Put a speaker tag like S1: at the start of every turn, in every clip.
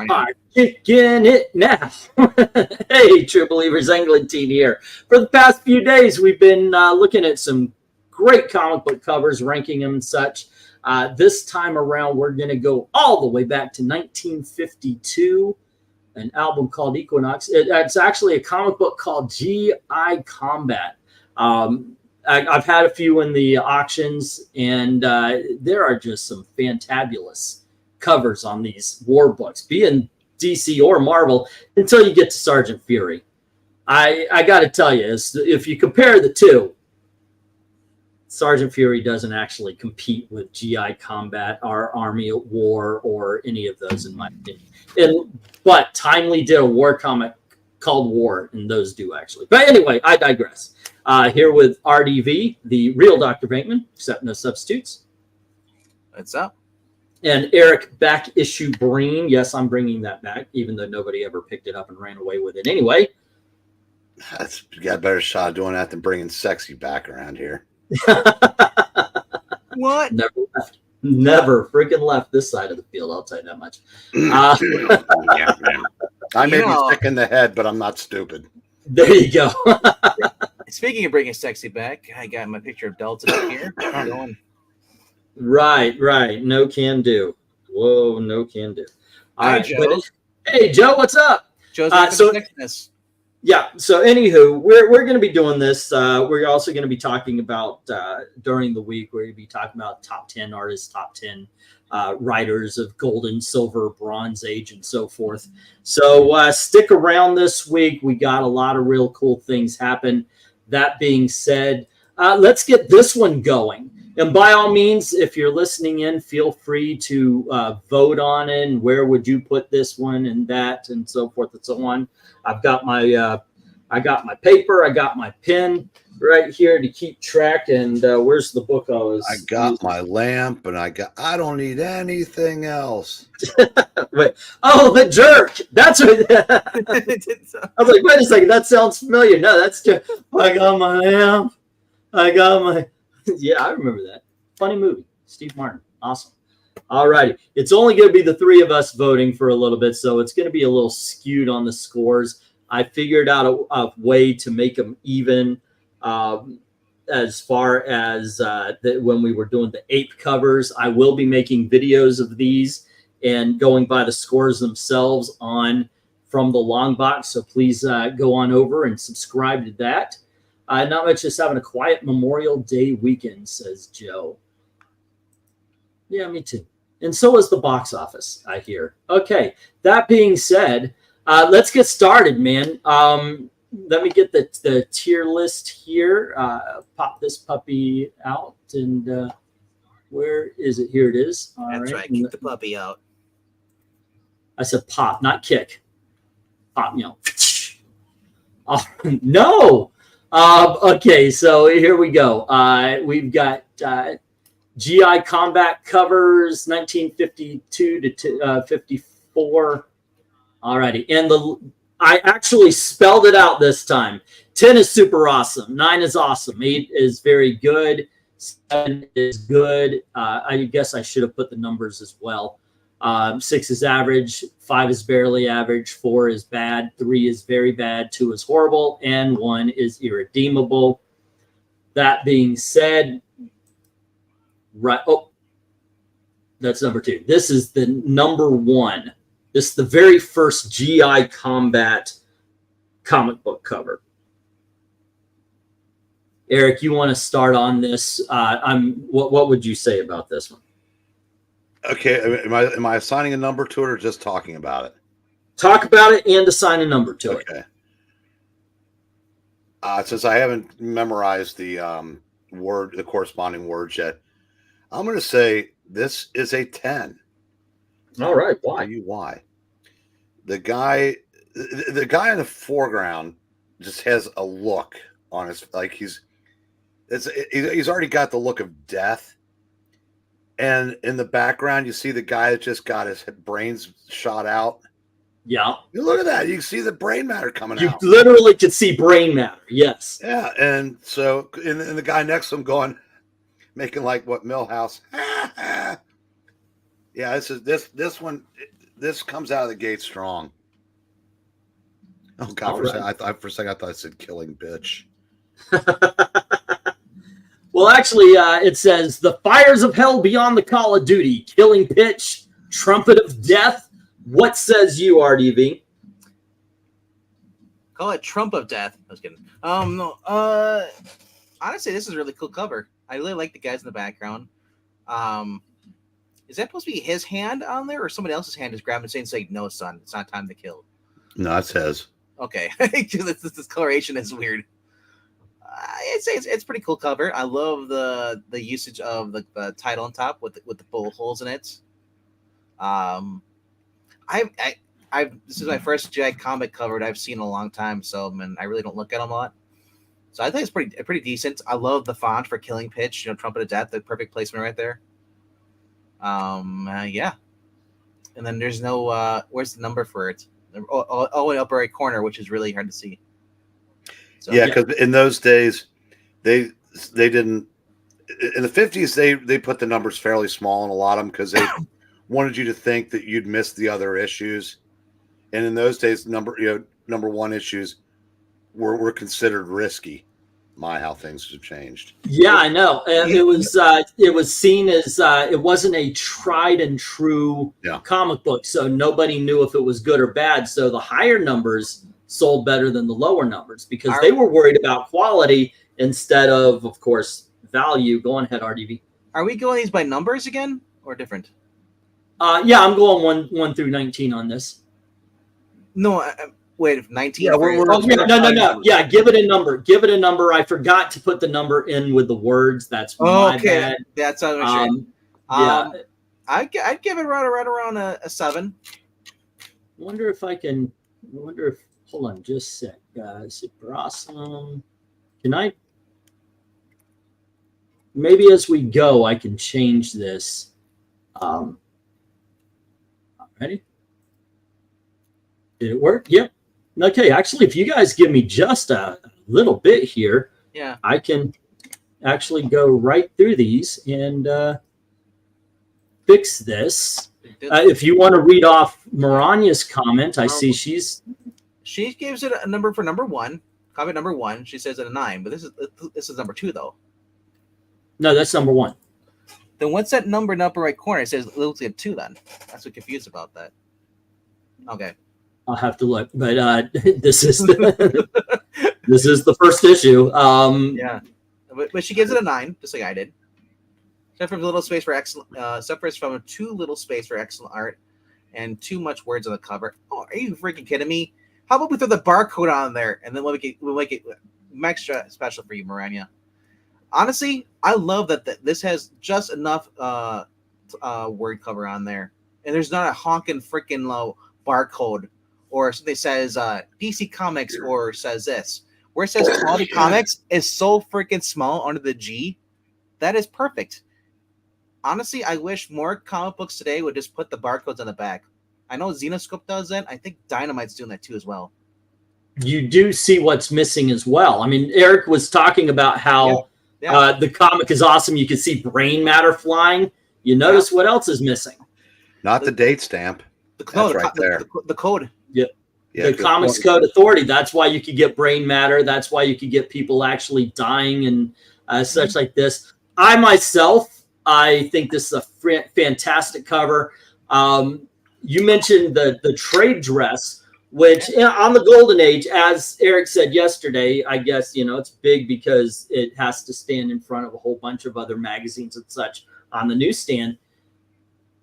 S1: Are kicking it now. Hey, True Believers, Englentine here. For the past few days, we've been looking at some great comic book covers, ranking them and such. This time around, we're going to go all the way back to 1952, an album called Equinox. It's actually a comic book called G.I. Combat. I've had a few in the auctions, and there are just some fantabulous covers on these war books, be in DC or Marvel, until you get to Sergeant Fury. I got to tell you, if you compare the two, Sergeant Fury doesn't actually compete with GI Combat or Army at War or any of those, in my opinion. But Timely did a war comic called War, and those do actually. But anyway, I digress. Here with RDV, the real Dr. Venkman, except no substitutes.
S2: What's up? And
S1: Eric, back issue Breen. Yes, I'm bringing that back, even though nobody ever picked it up and ran away with it anyway.
S3: You got a better shot of doing that than bringing Sexy back around here.
S2: What?
S1: Never freaking left this side of the field, I'll tell you that much.
S3: I may be sick in the head, but I'm not stupid.
S1: There you go.
S2: Speaking of bringing Sexy back, I got my picture of Dalton up here. Going.
S1: Right. No can do. Whoa, no can do.
S2: All right, Joe.
S1: Hey, Joe, what's up?
S2: Joe's
S1: yeah. So, anywho, we're going to be doing this. We're also going to be talking about during the week. We're going to be talking about top 10 artists, top 10 writers of Golden, Silver, Bronze Age, and so forth. So, stick around this week. We got a lot of real cool things happen. That being said, let's get this one going. And by all means, if you're listening in, feel free to vote on it. And where would you put this one and that and so forth and so on. I've got my paper. I got my pen right here to keep track. And where's the book
S3: I got my lamp, and I don't need anything else.
S1: Wait. Oh, the jerk. That's what. I was like, wait a second. That sounds familiar. No, that's just. I got my lamp. I got my. Yeah, I remember that. Funny movie. Steve Martin. Awesome. All righty. It's only going to be the three of us voting for a little bit, so it's going to be a little skewed on the scores. I figured out a way to make them even as far as when we were doing the ape covers. I will be making videos of these and going by the scores themselves from the long box, so please go on over and subscribe to that. Not much, just having a quiet Memorial Day weekend, says Joe. Yeah, me too. And so is the box office, I hear. Okay, that being said, let's get started, man. Let me get the tier list here. Pop this puppy out. And where is it? Here it is. All
S2: That's right. Kick the puppy out.
S1: I said pop, not kick. Pop, Oh, no. Okay, so here we go. We've got GI Combat covers 1952 to 54. Alrighty, and I actually spelled it out this time. 10 is super awesome. 9 is awesome. 8 is very good. 7 is good. I guess I should have put the numbers as well. 6 is average. 5 is barely average. 4 is bad. 3 is very bad. 2 is horrible. And 1 is irredeemable. That being said, right. Oh, that's number 2. This is the number 1. This is the very first GI Combat comic book cover. Eric, you want to start on this? What would you say about this one?
S3: Okay, am I assigning a number to it or just talking about it?
S1: Talk about it and assign a number to it.
S3: Okay. Since I haven't memorized the corresponding words yet, I'm going to say this is a 10.
S1: All right. Why?
S3: I'll tell you why. The guy in the foreground just has a look on his, like he's already got the look of death. And in the background, you see the guy that just got his brains shot out.
S1: Yeah.
S3: You look at that. You can see the brain matter coming out.
S1: You literally could see brain matter. Yes.
S3: Yeah. And so, and the guy next to him making like what Millhouse. Yeah. This one, this comes out of the gate strong. Oh God! For a second, I thought I said killing bitch.
S1: Well, actually, it says the fires of hell beyond the Call of Duty, killing pitch, trumpet of death. What says you, RDV?
S2: Call it Trump of Death. I was kidding. No. Honestly, this is a really cool cover. I really like the guys in the background. Is that supposed to be his hand on there, or somebody else's hand is grabbing and saying, "No, son, it's not time to kill"?
S3: No, it says.
S2: Okay, because this coloration is weird. I'd say it's pretty cool cover. I love the usage of the title on top with the bullet holes in it. This is my first Jack comic cover that I've seen in a long time, so I really don't look at them a lot. So I think it's pretty decent. I love the font for Killing Pitch, Trumpet of Death, the perfect placement right there. Yeah. And then there's no where's the number for it? Oh, in the upper right corner, which is really hard to see. So,
S3: yeah, because in those days, they didn't. In the 50s, they put the numbers fairly small in a lot of them because they wanted you to think that you'd miss the other issues. And in those days, number one issues were considered risky. How things have changed.
S1: Yeah, I know. It was seen as it wasn't a tried and true comic book, so nobody knew if it was good or bad. So the higher numbers sold better than the lower numbers because they were worried about quality instead of course, value. Go on ahead, RDV.
S2: Are we going these by numbers again or different?
S1: Yeah, I'm going 1 through 19 on this.
S2: No, wait, 19.
S1: Yeah, no. Yeah, give it a number. Give it a number. I forgot to put the number in with the words. That's my bad.
S2: That's what I'm
S1: yeah.
S2: I'd give it right around a 7.
S1: Wonder if hold on just a sec, guys. Super awesome. Can I maybe as we go I can change this. Ready? Did it work? Yep. Okay, actually, if you guys give me just a little bit here, I can actually go right through these and fix this. If you want to read off Maranya's comment, I see
S2: she gives it a number for number 1, comment number 1. She says it a 9, but this is number 2 though.
S1: No, that's number 1.
S2: Then what's that number in the upper right corner? It says it looks like a 2. Then that's what confused about that. Okay.
S1: I'll have to look, but this is the first issue.
S2: Yeah, but she gives it a 9, just like I did. Except for a little space for excellent, suffers from too little space for excellent art, and too much words on the cover. Oh, are you freaking kidding me? How about we throw the barcode on there, and then we'll make it extra special for you, Maranya. Honestly, I love that this has just enough word cover on there, and there's not a honking freaking low barcode. Or something says PC Comics or says this. Where it says Quality Comics is so freaking small under the G. That is perfect. Honestly, I wish more comic books today would just put the barcodes on the back. I know Xenoscope does that. I think Dynamite's doing that too as well.
S1: You do see what's missing as well. I mean, Eric was talking about how the comic is awesome. You can see brain matter flying. You notice what else is missing?
S3: Not the date stamp. That's right there.
S2: The code.
S1: Yep. Yeah, the Comics Code Authority. That's why you could get brain matter. That's why you could get people actually dying and such like this. I think this is a fantastic cover. You mentioned the trade dress, which on the Golden Age, as Eric said yesterday, I guess, it's big because it has to stand in front of a whole bunch of other magazines and such on the newsstand.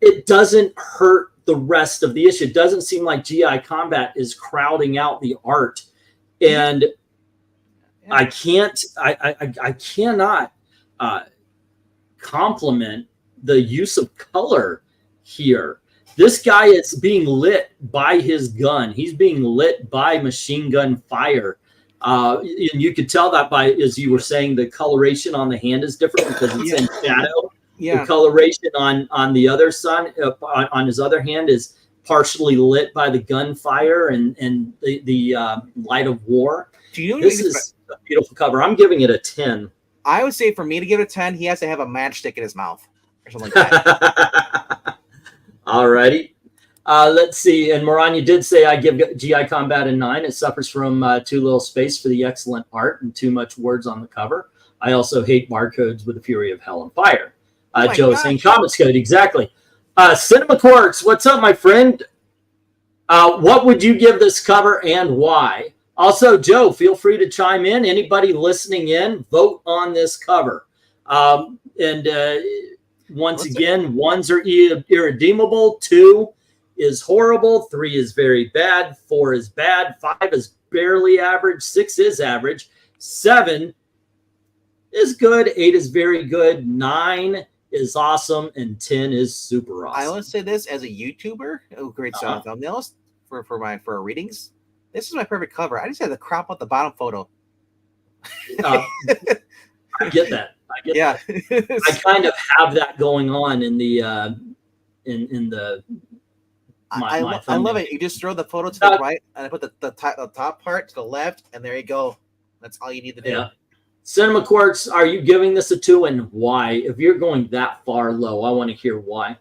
S1: It doesn't hurt the rest of the issue. It doesn't seem like GI Combat is crowding out the art, and I cannot compliment the use of color here. This guy is being lit by his gun. He's being lit by machine gun fire. And you could tell that by, as you were saying, the coloration on the hand is different because it's in shadow. Yeah. The coloration on the other side, on his other hand, is partially lit by the gunfire and the light of war. This is a beautiful cover. I'm giving it a 10.
S2: I would say for me to give it a 10, he has to have a matchstick in his mouth or something like that.
S1: All righty. Let's see. And Maranya did say I give GI Combat a 9. It suffers from too little space for the excellent art and too much words on the cover. I also hate barcodes with the fury of hell and fire. Joe saying comics code. Exactly. Cinema Quarks, what's up, my friend? What would you give this cover and why? Also, Joe, feel free to chime in. Anybody listening in, vote on this cover. Once again, 1s are irredeemable. 2 is horrible. 3 is very bad. 4 is bad. 5 is barely average. 6 is average. 7 is good. 8 is very good. 9 is awesome. And 10 is super awesome.
S2: I want to say this as a YouTuber. Oh, great thumbnails for our readings. This is my perfect cover. I just had to crop out the bottom photo.
S1: I get that.
S2: Yeah.
S1: I kind of have that going on in the I
S2: love it. You just throw the photo to the right, and I put the top part to the left, and there you go. That's all you need to do.
S1: Yeah. Cinema Quarks, are you giving this a 2 and why? If you're going that far low, I want to hear why.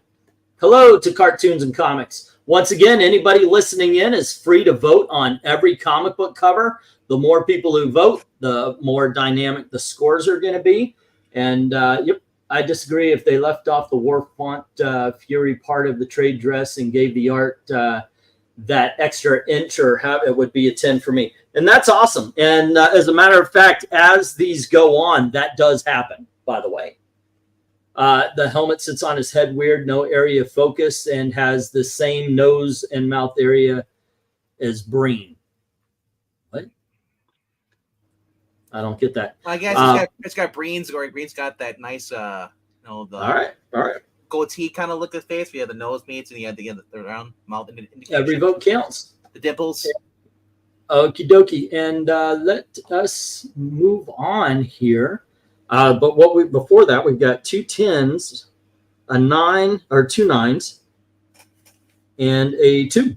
S1: Hello to Cartoons and Comics. Once again, anybody listening in is free to vote on every comic book cover. The more people who vote, the more dynamic the scores are going to be. And yep, I disagree. If they left off the War Font Fury part of the trade dress and gave the art that extra inch or half, it would be a 10 for me. And that's awesome. And as a matter of fact, as these go on, that does happen, by the way. The helmet sits on his head weird, no area of focus, and has the same nose and mouth area as Breen. What? I don't get that.
S2: I guess it's got Breen's, or Breen's got that nice, the
S1: all right.
S2: goatee kind of look of face. We have the nose meets, and you have the round mouth indication.
S1: Every vote counts.
S2: The dimples.
S1: Okie dokie. And let us move on here. But before that, we've got 2 10s, a 9 or 2 9s, and a 2.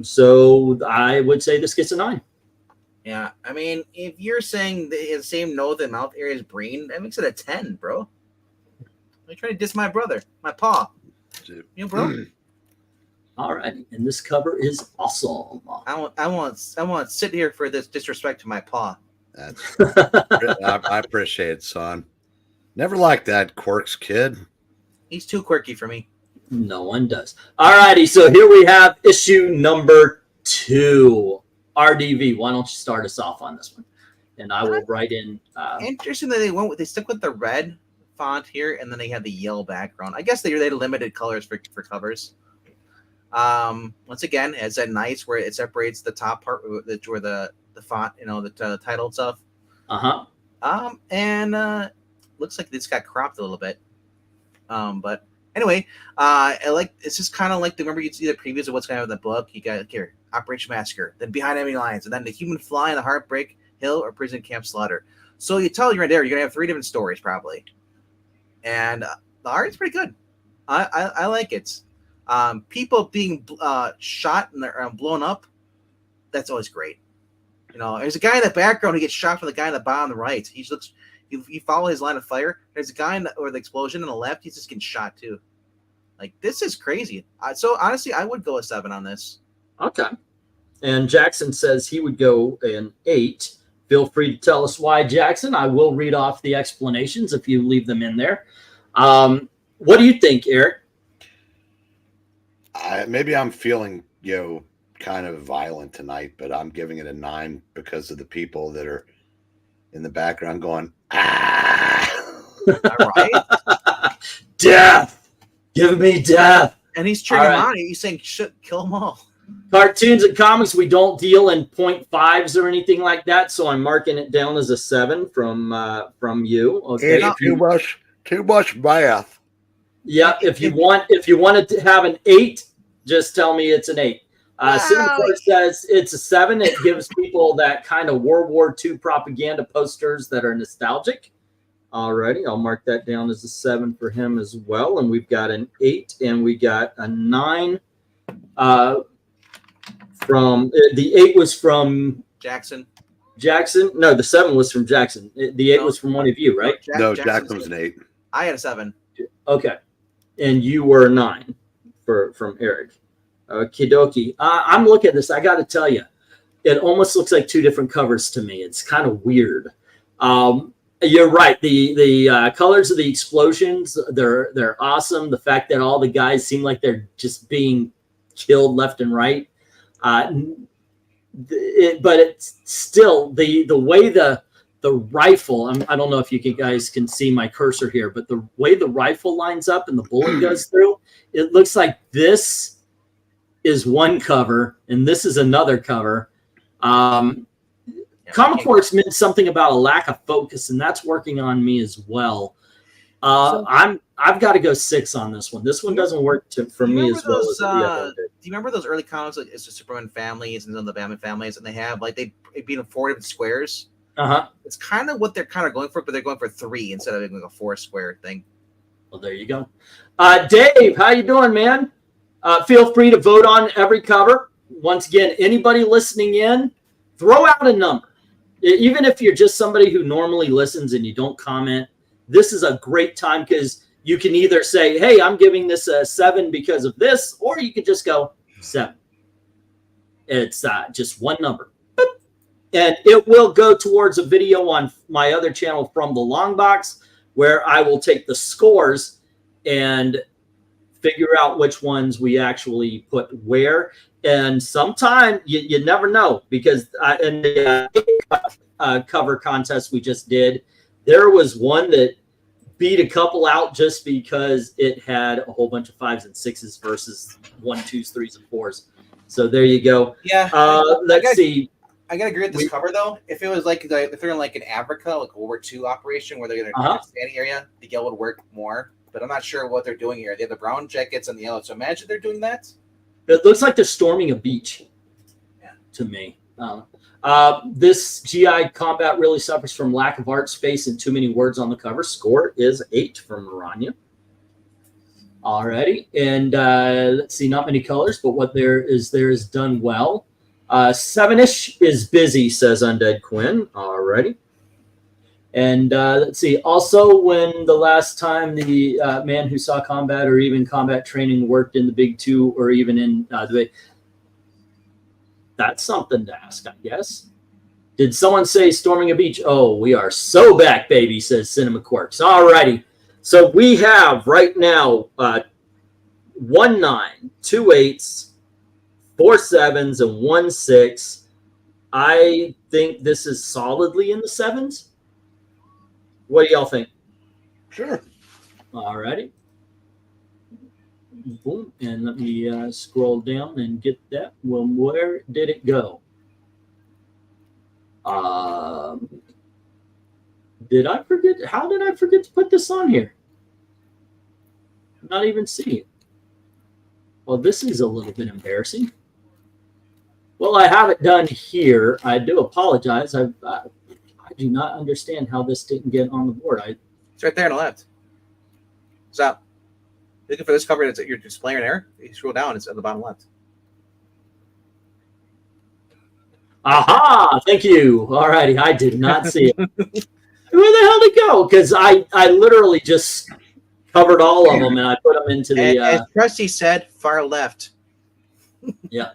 S1: So I would say this gets a 9.
S2: Yeah, I mean, if you're saying the same nose and mouth area as Breen, that makes it a 10, bro. You're trying to diss my brother, my paw. You know, bro.
S1: All right, and this cover is awesome.
S2: I won't sit here for this disrespect to my paw.
S3: I appreciate it, son. Never liked that Quirks kid.
S2: He's too quirky for me.
S1: No one does. All righty, so here we have issue number 2. RDV, why don't you start us off on this one? And I will write in.
S2: Interesting that they stuck with the red font here, and then they had the yellow background. I guess they limited colors for covers. Once again, it's that nice where it separates the top part where the font, the title stuff. And looks like this got cropped a little bit. But anyway, it's just kind of like remember you see the previews of what's going on in the book. You got here, Operation Massacre, then Behind Enemy Lines, and then the Human Fly and the Heartbreak Hill or Prison Camp Slaughter. So you tell right there, you're gonna have 3 different stories probably, and the art's pretty good. I like it. People being shot and they're blown up, that's always great. There's a guy in the background who gets shot from the guy in the bottom on the right. He looks. You follow his line of fire. There's a guy or the explosion on the left. He's just getting shot too. Like, this is crazy. So honestly, I would go a 7 on this.
S1: Okay. And Jackson says he would go an 8. Feel free to tell us why, Jackson. I will read off the explanations if you leave them in there. What do you think, Eric?
S3: Maybe I'm feeling, kind of violent tonight, but I'm giving it a 9 because of the people that are in the background going, ah.
S2: All right.
S1: Death. Give me death.
S2: And he's turning him on. He's saying, kill them all.
S1: Cartoons and Comics, we don't deal in 0.5s or anything like that, so I'm marking it down as a 7 from you. Okay.
S3: Too much math.
S1: Yeah, if you wanted to have an 8, just tell me it's an 8. Cinema says it's a 7. It gives people that kind of World War II propaganda posters that are nostalgic. Alrighty, I'll mark that down as a 7 for him as well. And we've got an 8 and we got a 9. From the 8 was from
S2: Jackson.
S1: No, the 7 was from Jackson. The 8 was from one of you, right?
S3: Jackson was an 8.
S2: I had a 7.
S1: Okay, and you were a 9 from Eric. Okie dokie. I'm looking at this. I got to tell you, it almost looks like two different covers to me. It's kind of weird. You're right. The colors of the explosions, they're awesome. The fact that all the guys seem like they're just being killed left and right. But it's still the way the rifle. I don't know if you guys can see my cursor here, but the way the rifle lines up and the bullet goes through, it looks like this is one cover and this is another cover. Comic Works meant something about a lack of focus, and that's working on me as well. I've got to go 6 on this one. This one doesn't work for me as well as the other.
S2: Do you remember those early comics, like it's the Superman families and then the Batman families, and they have like they beat in 4 different squares? It's kind of what they're kind of going for, but they're going for 3 instead of like a 4 square thing.
S1: Well, there you go. Dave, how you doing, man? Feel free to vote on every cover. Once again, anybody listening in, throw out a number. Even if you're just somebody who normally listens and you don't comment, this is a great time because you can either say, hey, I'm giving this a 7 because of this, or you could just go 7. It's just one number. And it will go towards a video on my other channel From the Long Box, where I will take the scores and figure out which ones we actually put where. And sometime you never know, because in the cover contest we just did, there was one that beat a couple out just because it had a whole bunch of 5s and 6s versus 1, 2s, 3s, and 4s. So there you go.
S2: Yeah.
S1: Let's see.
S2: I gotta agree with this cover though. If it was like if they're in like an Africa, like a World War II operation where they're in a standing area, the yellow would work more. But I'm not sure what they're doing here. They have the brown jackets and the yellow. So imagine they're doing that.
S1: It looks like they're storming a beach.
S2: Yeah.
S1: To me. This GI combat really suffers from lack of art space and too many words on the cover. Score is 8 from Maranya. Alrighty. And let's see, not many colors, but what there is done well. 7-ish is busy, says Undead Quinn. Alrighty. And let's see. Also, when the last time the man who saw combat or even combat training worked in the Big 2 or even in the... That's something to ask, I guess. Did someone say storming a beach? Oh, we are so back, baby, says Cinema Quirks. Alrighty. So we have right now 1 9, 2 8s, 4 7s, and 1 6. I think this is solidly in the 7s. What do y'all think?
S3: Sure.
S1: All righty. Boom. And let me scroll down and get that. Well, where did it go? Did I forget? How did I forget to put this on here? Not even see it. Well, this is a little bit embarrassing. Well, I have it done here. I do apologize. I do not understand how this didn't get on the board.
S2: It's right there on the left. So, looking for this cover that's at your display right there. You scroll down, it's at the bottom left.
S1: Aha! Thank you. All righty. I did not see it. Where the hell did it go? Because I literally just covered all of them and I put them into the...
S2: as Krusty said, far left.
S1: Yeah.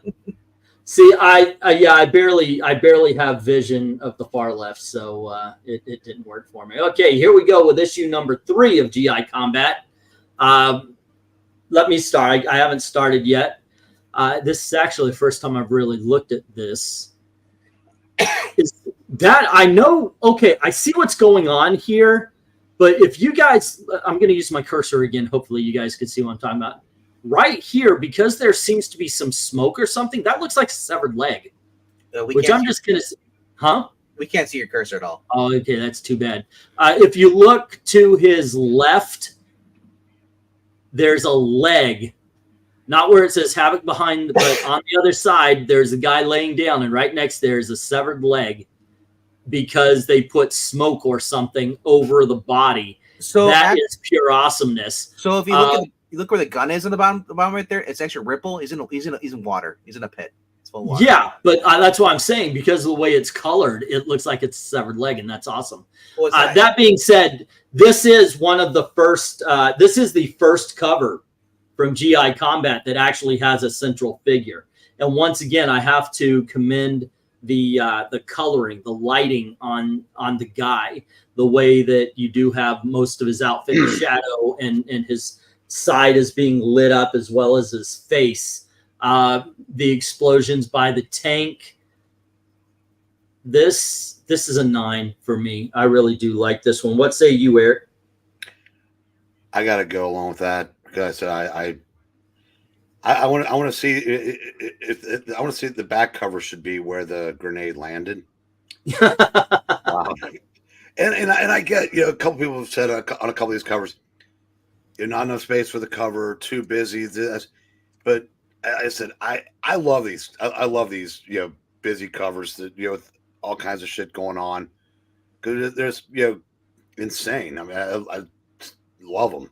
S1: See, I barely have vision of the far left, so it didn't work for me. Okay, here we go with issue number 3 of GI Combat. Let me start. I haven't started yet. This is actually the first time I've really looked at this. Is that I know? Okay, I see what's going on here, but if you guys, I'm going to use my cursor again. Hopefully, you guys can see what I'm talking about. Right here, because there seems to be some smoke or something, that looks like a severed leg. Which I'm just going to... Huh?
S2: We can't see your cursor at all.
S1: Oh, okay, that's too bad. If you look to his left, there's a leg. Not where it says Havoc behind, but on the other side, there's a guy laying down, and right next there is a severed leg because they put smoke or something over the body. So that is pure awesomeness.
S2: So if you look at you look where the gun is on the bottom right there. It's actually Ripple. He's in water. He's in a pit. It's full of water. Yeah,
S1: but that's what I'm saying. Because of the way it's colored, it looks like it's a severed leg, and that's awesome. That being said, this is one of the first. This is the first cover from GI Combat that actually has a central figure. And once again, I have to commend the coloring, the lighting on the guy, the way that you do have most of his outfit in shadow, and his side is being lit up as well as his face. The explosions by the tank. This is a 9 for me. I really do like this one. What say you, Eric?
S3: I got to go along with that because I want to see if I want to see if the back cover should be where the grenade landed. Wow. And I get, a couple people have said on a couple of these covers, not enough space for the cover, too busy. But I said I love these. I love these busy covers that with all kinds of shit going on, because there's insane. I mean, I love them.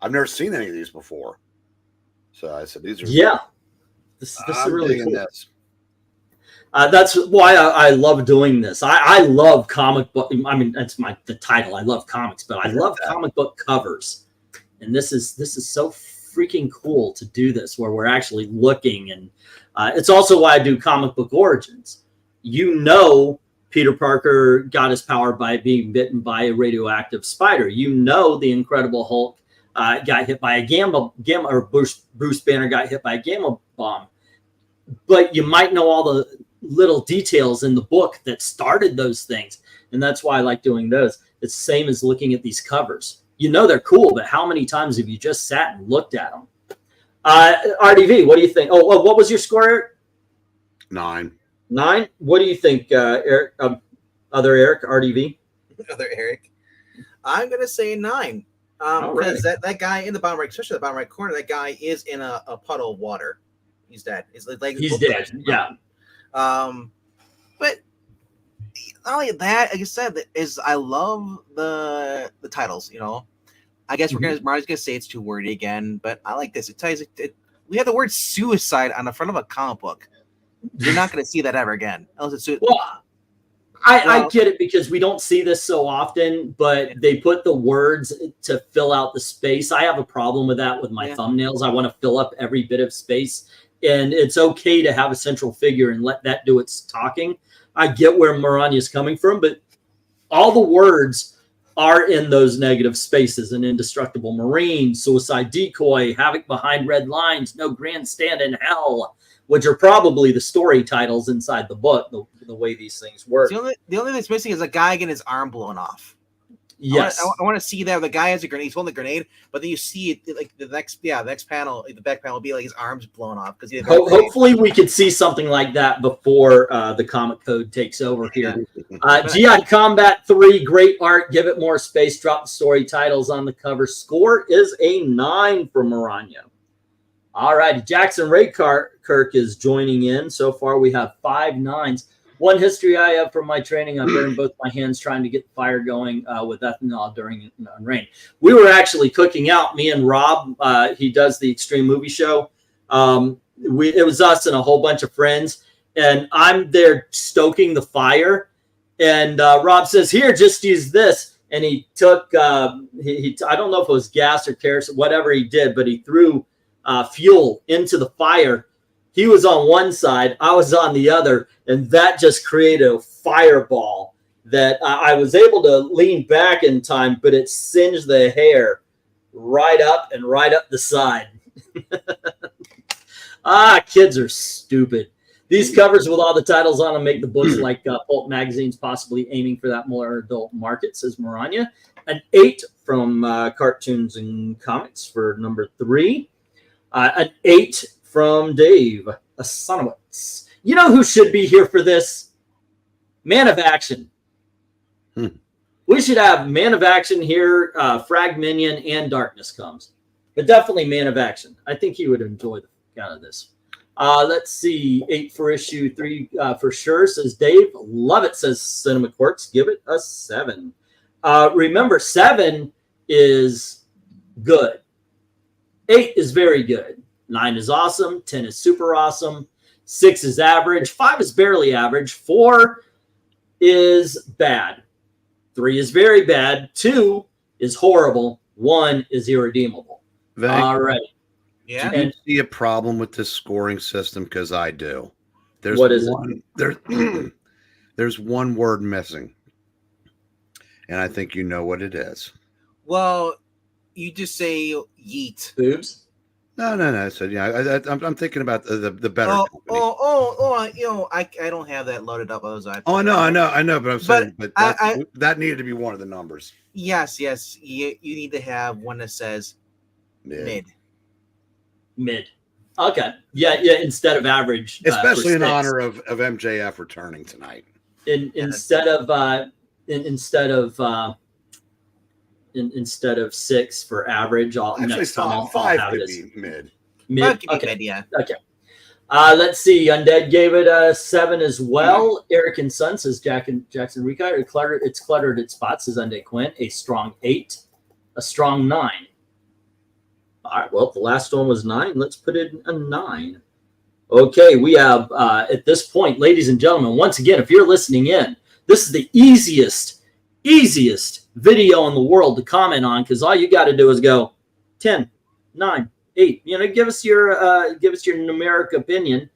S3: I've never seen any of these before, so I said these are
S1: This is really cool.
S3: This.
S1: That's why I love doing this. I love comic book. I mean, that's the title. I love comics, but I love comic book covers, and this is so freaking cool to do this, where we're actually looking. And it's also why I do comic book origins. Peter Parker got his power by being bitten by a radioactive spider. The Incredible Hulk got hit by a gamma, or Bruce Banner got hit by a gamma bomb. But you might know all the little details in the book that started those things. And that's why I like doing those. It's the same as looking at these covers. They're cool, but how many times have you just sat and looked at them? RDV, what do you think? Oh, what was your score, Eric?
S3: 9.
S1: 9? What do you think, Eric? Other Eric, RDV?
S2: Other Eric. I'm going to say 9. Because that guy in the bottom right, especially the bottom right corner, that guy is in a puddle of water. He's dead. He's dead.
S1: Yeah.
S2: But not only that, like I said, I love the titles. I guess Mario's gonna say it's too wordy again, but I like this. It tells we have the word suicide on the front of a comic book. You're not gonna see that ever again, unless it's
S1: I get it, because we don't see this so often, but they put the words to fill out the space. I have a problem with that with my thumbnails. I want to fill up every bit of space, and it's okay to have a central figure and let that do its talking. I get where Maranya is coming from, but all the words are in those negative spaces: an indestructible Marine, suicide decoy, havoc behind red lines, no grandstand in hell, which are probably the story titles inside the book, the way these things work.
S2: The only thing that's missing is a guy getting his arm blown off.
S1: Yes.
S2: I want to see that. The guy has a grenade. He's holding the grenade, but then you see it like the next panel, the back panel will be like his arm's blown off. Because
S1: hopefully we could see something like that before the comic code takes over here. GI Combat 3, great art. Give it more space. Drop the story titles on the cover. Score is a 9 for Maranya. All righty. Jackson Kirk is joining in. So far we have 5 9s. One history I have from my training: I burned both my hands trying to get the fire going with ethanol during rain. We were actually cooking out, me and Rob. He does the Extreme Movie Show. It was us and a whole bunch of friends, and I'm there stoking the fire. And Rob says, "Here, just use this." And he took, I don't know if it was gas or kerosene, whatever he did, but he threw fuel into the fire. He was on one side, I was on the other, and that just created a fireball that I was able to lean back in time, but it singed the hair right up the side. Kids are stupid. These covers with all the titles on them make the books like pulp magazines, possibly aiming for that more adult market, says Maranya. An 8 from Cartoons and Comics for number 3. An 8 from Dave Asanowitz. You know who should be here for this? Man of Action. We should have Man of Action here, Frag Minion, and Darkness Comes. But definitely Man of Action. I think he would enjoy the kind of this. Let's see. 8 for issue 3 for sure, says Dave. Love it, says Cinema Quartz. Give it a 7. Remember, 7 is good. 8 is very good. 9 is awesome. 10 is super awesome. 6 is average. 5 is barely average. 4 is bad. 3 is very bad. 2 is horrible. 1 is irredeemable. All right.
S2: Yeah.
S3: Do you see a problem with this scoring system? Because I do.
S1: What is
S3: it? There's one word missing, and I think you know what it is.
S2: Well, you just say yeet.
S1: Boobs?
S3: No. So yeah, I'm thinking about the better company.
S2: I don't have that loaded up as I.
S3: Oh, I know, but I'm saying, but that needed to be one of the numbers.
S2: Yes. You need to have one that says mid.
S1: Okay. Yeah. Instead of average,
S3: especially in honor of MJF returning tonight.
S1: Instead of 6 for average,
S3: I'll 5 could be mid.
S1: Okay.
S2: Yeah.
S1: Okay. Let's see. Undead gave it a 7 as well. Eric and Son says Jackson Rico. It's cluttered at spots, says Undead Quinn. A strong 8. A strong 9. All right. Well, the last one was 9. Let's put it a 9. Okay. We have, at this point, ladies and gentlemen, once again, if you're listening in, this is the easiest video in the world to comment on, because all you got to do is go 10, 9, 8. Give us your numeric opinion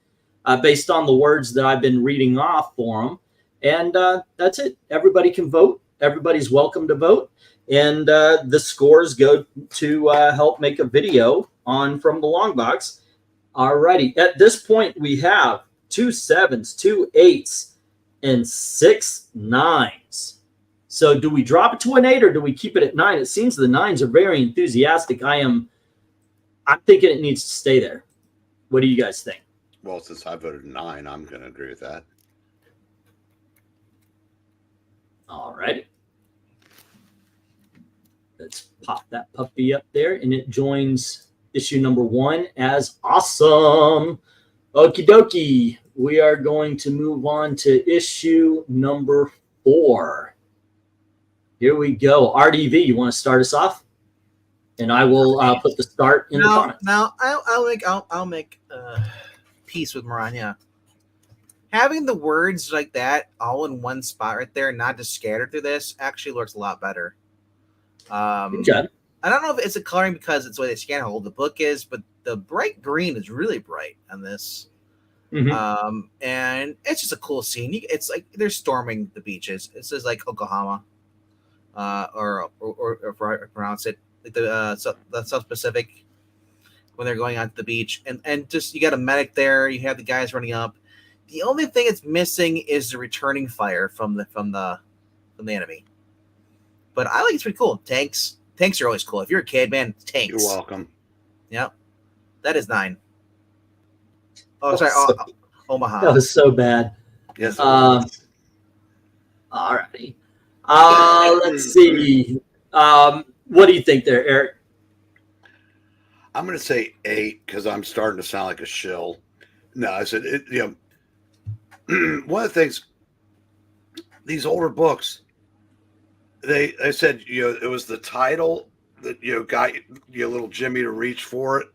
S1: based on the words that I've been reading off for them, and that's it. Everybody can vote. Everybody's welcome to vote, and the scores go to help make a video on From the Long Box. Alrighty, at this point we have 2 7s, 2 8s, and 6 9s. So do we drop it to an 8 or do we keep it at 9? It seems the 9s are very enthusiastic. I'm thinking it needs to stay there. What do you guys think?
S3: Well, since I voted 9, I'm going to agree with that.
S1: All right. Let's pop that puppy up there, and it joins issue number 1 as awesome. Okie dokie. We are going to move on to issue number 4. Here we go. RDV, you want to start us off? And I will put the start in the comments.
S2: Now, I'll make peace with Maranya. Having the words like that all in one spot right there, not just scattered through this, actually looks a lot better.
S1: Good job.
S2: I don't know if it's a coloring because it's the way they scan how old the book is, but the bright green is really bright on this.
S1: Mm-hmm.
S2: And it's just a cool scene. It's like they're storming the beaches. It says like Oklahoma, or if I pronounce it, like the South Pacific, when they're going onto the beach, and just you got a medic there. You have the guys running up. The only thing it's missing is the returning fire from the enemy. But I think it's pretty cool. Tanks are always cool. If you're a kid, man, tanks.
S3: You're welcome.
S2: Yep, that is 9. Oh, sorry, Omaha.
S1: That was so bad.
S3: Yes.
S1: All righty. Let's see. What do you think there, Eric?
S3: I'm going to say 8 because I'm starting to sound like a shill. No, I said it. One of the things, these older books, they said it was the title that got little Jimmy to reach for it,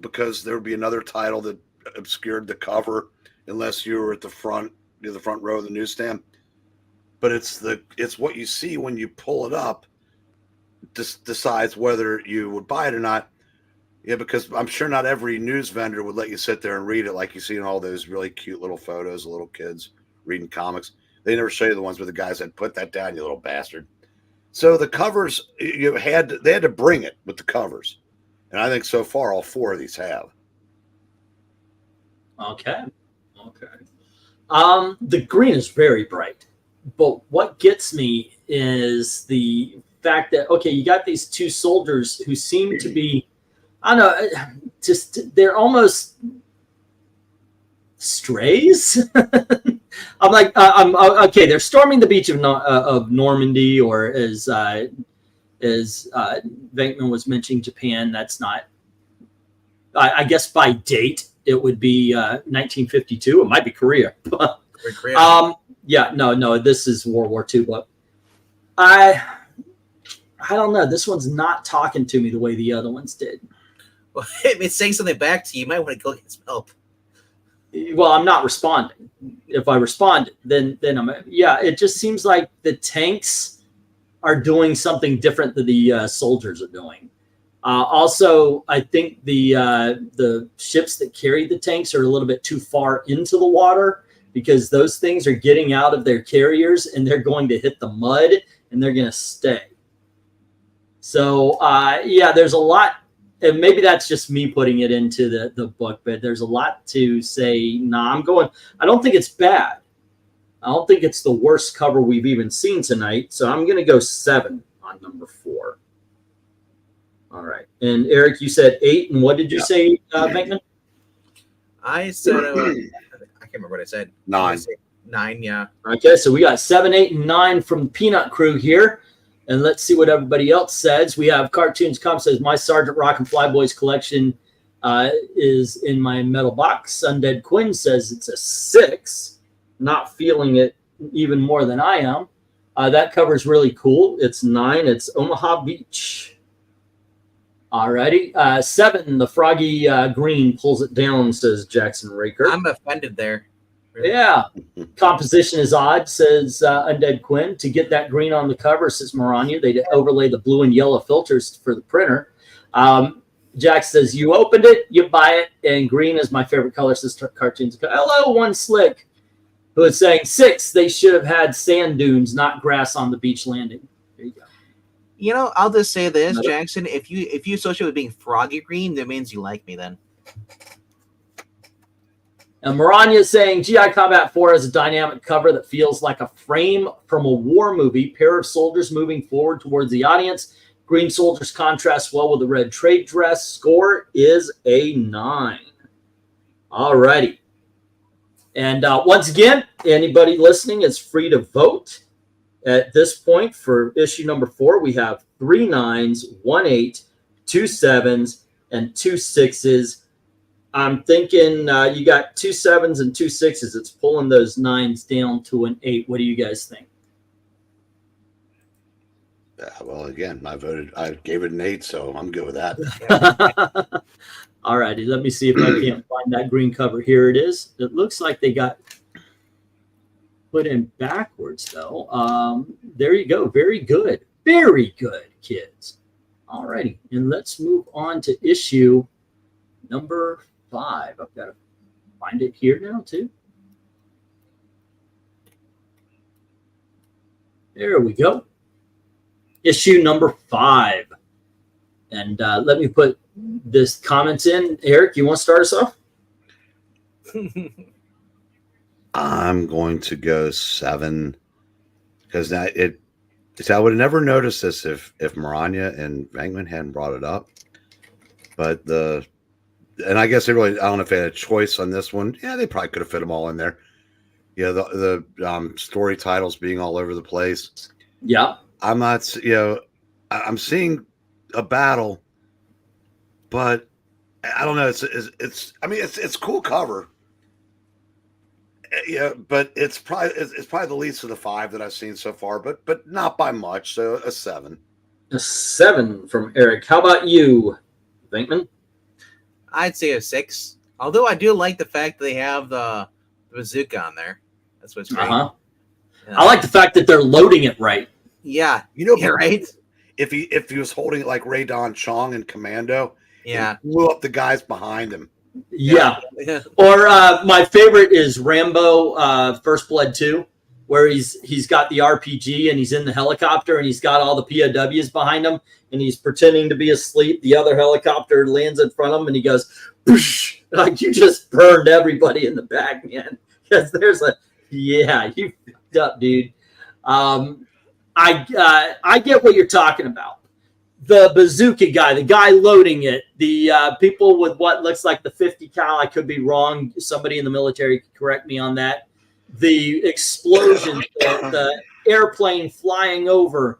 S3: because there would be another title that obscured the cover unless you were at the front row of the newsstand. But it's what you see when you pull it up decides whether you would buy it or not. Yeah, because I'm sure not every news vendor would let you sit there and read it like you see in all those really cute little photos of little kids reading comics. They never show you the ones where the guys said, "Put that down, you little bastard." So the covers, they had to bring it with the covers, and I think so far all 4 of these have.
S1: Okay. The green is very bright, but what gets me is the fact that you got these 2 soldiers who seem to be, I don't know, they're almost strays. I'm like, okay. They're storming the beach of Normandy, or as Venkman was mentioning, Japan. That's not. I guess by date it would be 1952. It might be Korea. Yeah, no. This is World War II, but I don't know. This one's not talking to me the way the other ones did.
S2: Well, if it's saying something back to you, you might want to go get some help.
S1: Well, I'm not responding. If I respond, then I'm. Yeah, it just seems like the tanks are doing something different than the soldiers are doing. Also, I think the ships that carry the tanks are a little bit too far into the water, because those things are getting out of their carriers and they're going to hit the mud and they're going to stay. So, yeah, there's a lot, and maybe that's just me putting it into the book, but there's a lot to say. Nah, I don't think it's bad. I don't think it's the worst cover we've even seen tonight. So I'm going to go 7 on number 4. All right. And Eric, you said 8. And what did you say, VENKMAN?
S2: I said, I can't remember what I said.
S3: 9.
S2: 9, yeah.
S1: Okay. So we got 7, 8, and 9 from the Peanut Crew here. And let's see what everybody else says. We have Cartoons.com says, my Sergeant Rock and Flyboys collection is in my metal box. Undead Quinn says it's a 6. Not feeling it even more than I am. That cover is really cool. It's 9. It's Omaha Beach. Alrighty. 7, the Froggy Green pulls it down, says Jackson Raker.
S2: I'm offended there. Really? Yeah.
S1: Composition is odd, says Undead Quinn. To get that green on the cover, says Maranya, they overlay the blue and yellow filters for the printer. Jack says, you opened it, you buy it, and green is my favorite color, says Cartoons. Hello, One Slick, who is saying 6, they should have had sand dunes, not grass on the beach landing. There you go.
S2: You know, I'll just say this, Jackson. If you associate with being froggy green, that means you like me then.
S1: And Maranya is saying GI Combat 4 is a dynamic cover that feels like a frame from a war movie. Pair of soldiers moving forward towards the audience. Green soldiers contrast well with the red trade dress. Score is a 9. All righty. And once again, anybody listening is free to vote. At this point, for issue number 4, we have 3 9s, 1 8, 2 7s, and 2 6s. I'm thinking you got 2 7s and 2 6s. It's pulling those 9s down to an 8. What do you guys think?
S3: Well, again, I gave it an 8, so I'm good with that.
S1: All righty. Let me see if I can't find that green cover. Here it is. It looks like they got put in backwards, though. There you go. Very good. Very good, kids. All righty. And let's move on to issue number 5. I've got to find it here now, too. There we go. Issue number 5. And let me put this comments in. Eric, you want to start us off?
S3: I'm going to go 7, because now I would have never noticed this if Maranya and VENKMAN hadn't brought it up. But and I guess I don't know if they had a choice on this one. Yeah, they probably could have fit them all in there. Yeah, the story titles being all over the place.
S1: Yeah,
S3: I'm not. I'm seeing a battle, but I don't know. It's. I mean, it's a cool cover. Yeah, but it's probably the least of the 5 that I've seen so far, but not by much. So a 7.
S1: A 7 from Eric. How about you, VENKMAN?
S2: I'd say a 6. Although I do like the fact that they have the bazooka on there. That's what's great.
S1: I like the fact that they're loading it right.
S2: Yeah, right.
S3: If he was holding it like Ray Don Chong in Commando,
S2: yeah,
S3: blew up the guys behind him.
S1: Yeah. Or my favorite is Rambo First Blood 2, where he's got the RPG and he's in the helicopter and he's got all the POWs behind him and he's pretending to be asleep. The other helicopter lands in front of him and he goes, "Poosh," like you just burned everybody in the back, man. Because there's you fucked up, dude. I get what you're talking about. The bazooka guy, the guy loading it, the people with what looks like the 50 cal, I could be wrong. Somebody in the military could correct me on that. The explosion, the airplane flying over.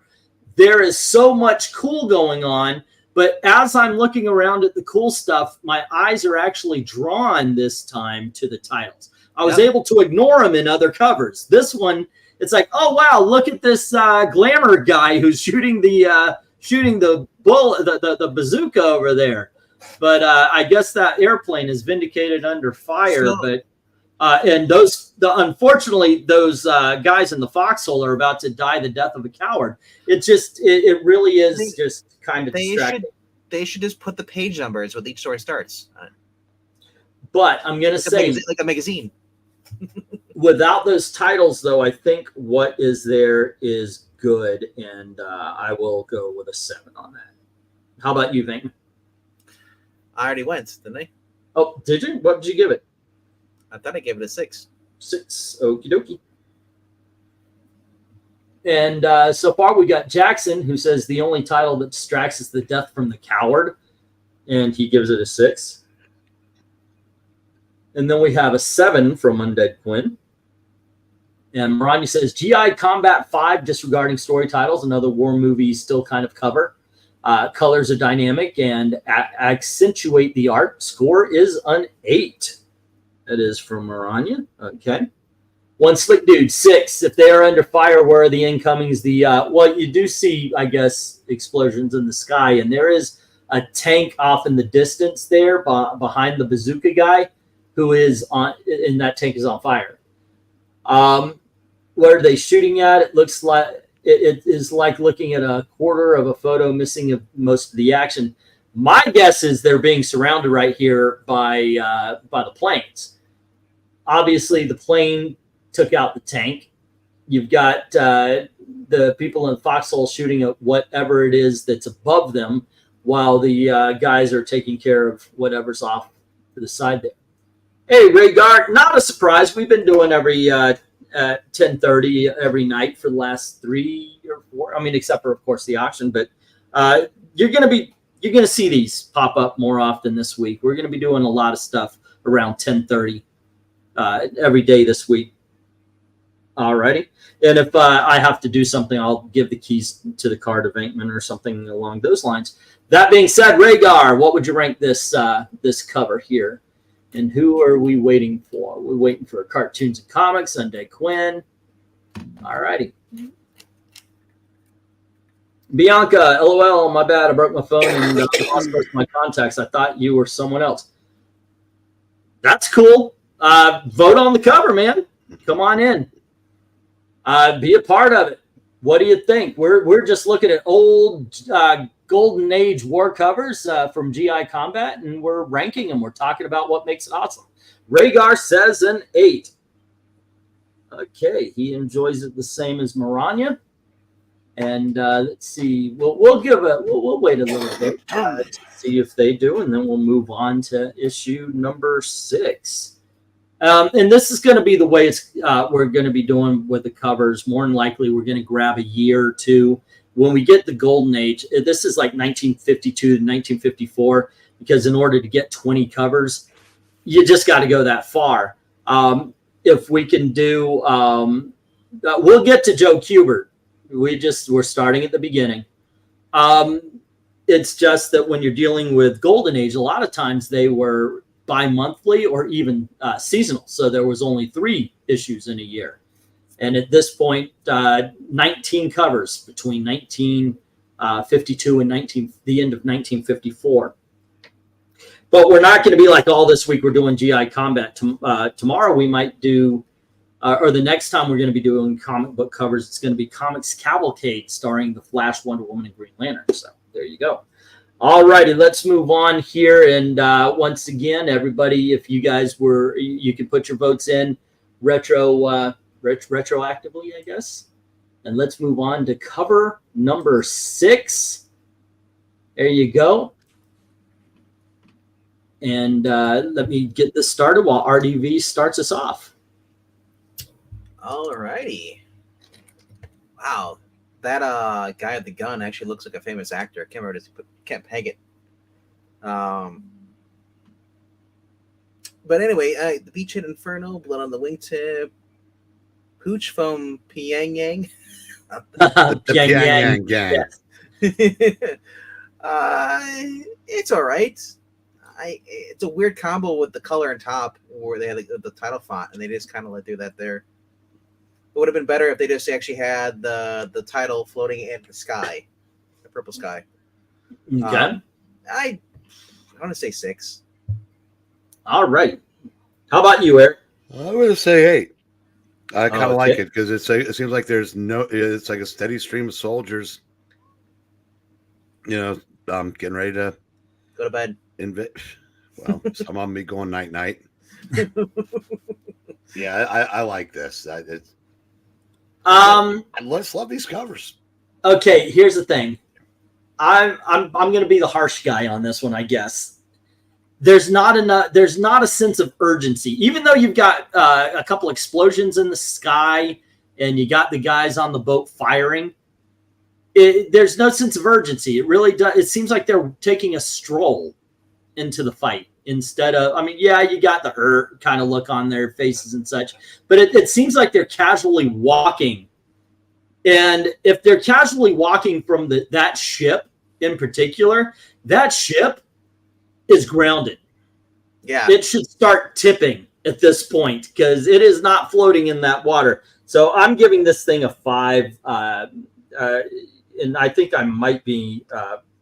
S1: There is so much cool going on, but as I'm looking around at the cool stuff, my eyes are actually drawn this time to the titles. I was able to ignore them in other covers. This one, it's like, oh, wow, look at this glamour guy who's shooting the bullet, the bazooka over there. But I guess that airplane is vindicated under fire. But and unfortunately, those guys in the foxhole are about to die the death of a coward. It really is just kind of distracting.
S2: they should just put the page numbers with each story starts.
S1: But I'm gonna say,
S2: like a magazine.
S1: Without those titles, though, I think what is there is good, and I will go with a 7 on that. How about you, Venkman?
S2: I already went, didn't I?
S1: Oh, did you? What did you give it?
S2: I thought I gave it a 6.
S1: 6. Okie dokie. And so far we got Jackson, who says the only title that distracts is The Death from the Coward, and he gives it a 6. And then we have a 7 from Undead Quinn. And Maranya says, GI Combat 5, disregarding story titles, another war movie still kind of cover. Colors are dynamic and accentuate the art. Score is an 8. That is from Maranya. Okay. One Slick Dude, 6. If they are under fire, where are the incomings? Well, you do see, I guess, explosions in the sky, and there is a tank off in the distance there behind the bazooka guy, who is on, and that tank is on fire. What are they shooting at? It looks like it is like looking at a quarter of a photo, missing of most of the action. My guess is they're being surrounded right here by the planes. Obviously, the plane took out the tank. You've got the people in Foxhole shooting at whatever it is that's above them, while the guys are taking care of whatever's off to the side there. Hey, Rhaegar, not a surprise. We've been doing every 10:30 every night for the last 3 or 4. I mean, except for, of course, the auction. But you're gonna see these pop up more often this week. We're gonna be doing a lot of stuff around 10:30 every day this week. Alrighty. And if I have to do something, I'll give the keys to the car to Venkman or something along those lines. That being said, Rhaegar, what would you rank this this cover here? And who are we waiting for? We're waiting for Cartoons and Comics, Undead Quinn. All righty. Bianca, LOL, my bad. I broke my phone and lost most of my contacts. I thought you were someone else. That's cool. Vote on the cover, man. Come on in. Be a part of it. What do you think? We're just looking at old Golden Age war covers from GI Combat, and we're ranking them. We're talking about what makes it awesome. Rhaegar says an 8. Okay, he enjoys it the same as Maranya. And let's see. We'll wait a little bit to see if they do, and then we'll move on to issue number 6. And this is going to be the way we're going to be doing with the covers. More than likely, we're going to grab a year or two. When we get the Golden Age, this is like 1952 to 1954, because in order to get 20 covers, you just got to go that far. If we can do, we'll get to Joe Kubert. We're starting at the beginning. It's just that when you're dealing with Golden Age, a lot of times they were bi-monthly or even seasonal. So there was only 3 issues in a year. And at this point, 19 covers between 1952 and the end of 1954. But we're not going to be like all this week we're doing GI Combat. Tomorrow we might do, or the next time we're going to be doing comic book covers, it's going to be Comics Cavalcade starring The Flash, Wonder Woman, and Green Lantern. So there you go. All righty, let's move on here. And once again, everybody, if you guys you can put your votes in retroactively, I guess. And let's move on to cover number 6. There you go. And let me get this started while RDV starts us off.
S2: All righty. Wow. That guy with the gun actually looks like a famous actor. I can't remember this, can't peg it. But anyway, the Beachhead Inferno, Blood on the Wingtip, Pooch from Pyongyang.
S1: Pyongyang
S3: gang.
S1: Yes.
S2: It's all right. It's a weird combo with the color on top, where they had the title font, and they just kind of do that there. It would have been better if they just actually had the title floating in the sky, the purple sky.
S1: Okay.
S2: I want to say 6.
S1: All right. How about you, Eric?
S3: I would say 8. I kind of like
S1: okay.
S3: it because it seems like it's like a steady stream of soldiers, getting ready to
S2: go to bed.
S3: Well, some of me going night night. Yeah, I like this. I just love these covers.
S1: Okay, here's the thing. I'm going to be the harsh guy on this one, I guess. There's not a sense of urgency, even though you've got a couple explosions in the sky and you got the guys on the boat firing. There's no sense of urgency. It really does. It seems like they're taking a stroll into the fight instead of, I mean, yeah, you got the kind of look on their faces and such, but it seems like they're casually walking. And if they're casually walking from that ship in particular, that ship is grounded.
S2: Yeah.
S1: It should start tipping at this point because it is not floating in that water. So I'm giving this thing a 5. And I think I might be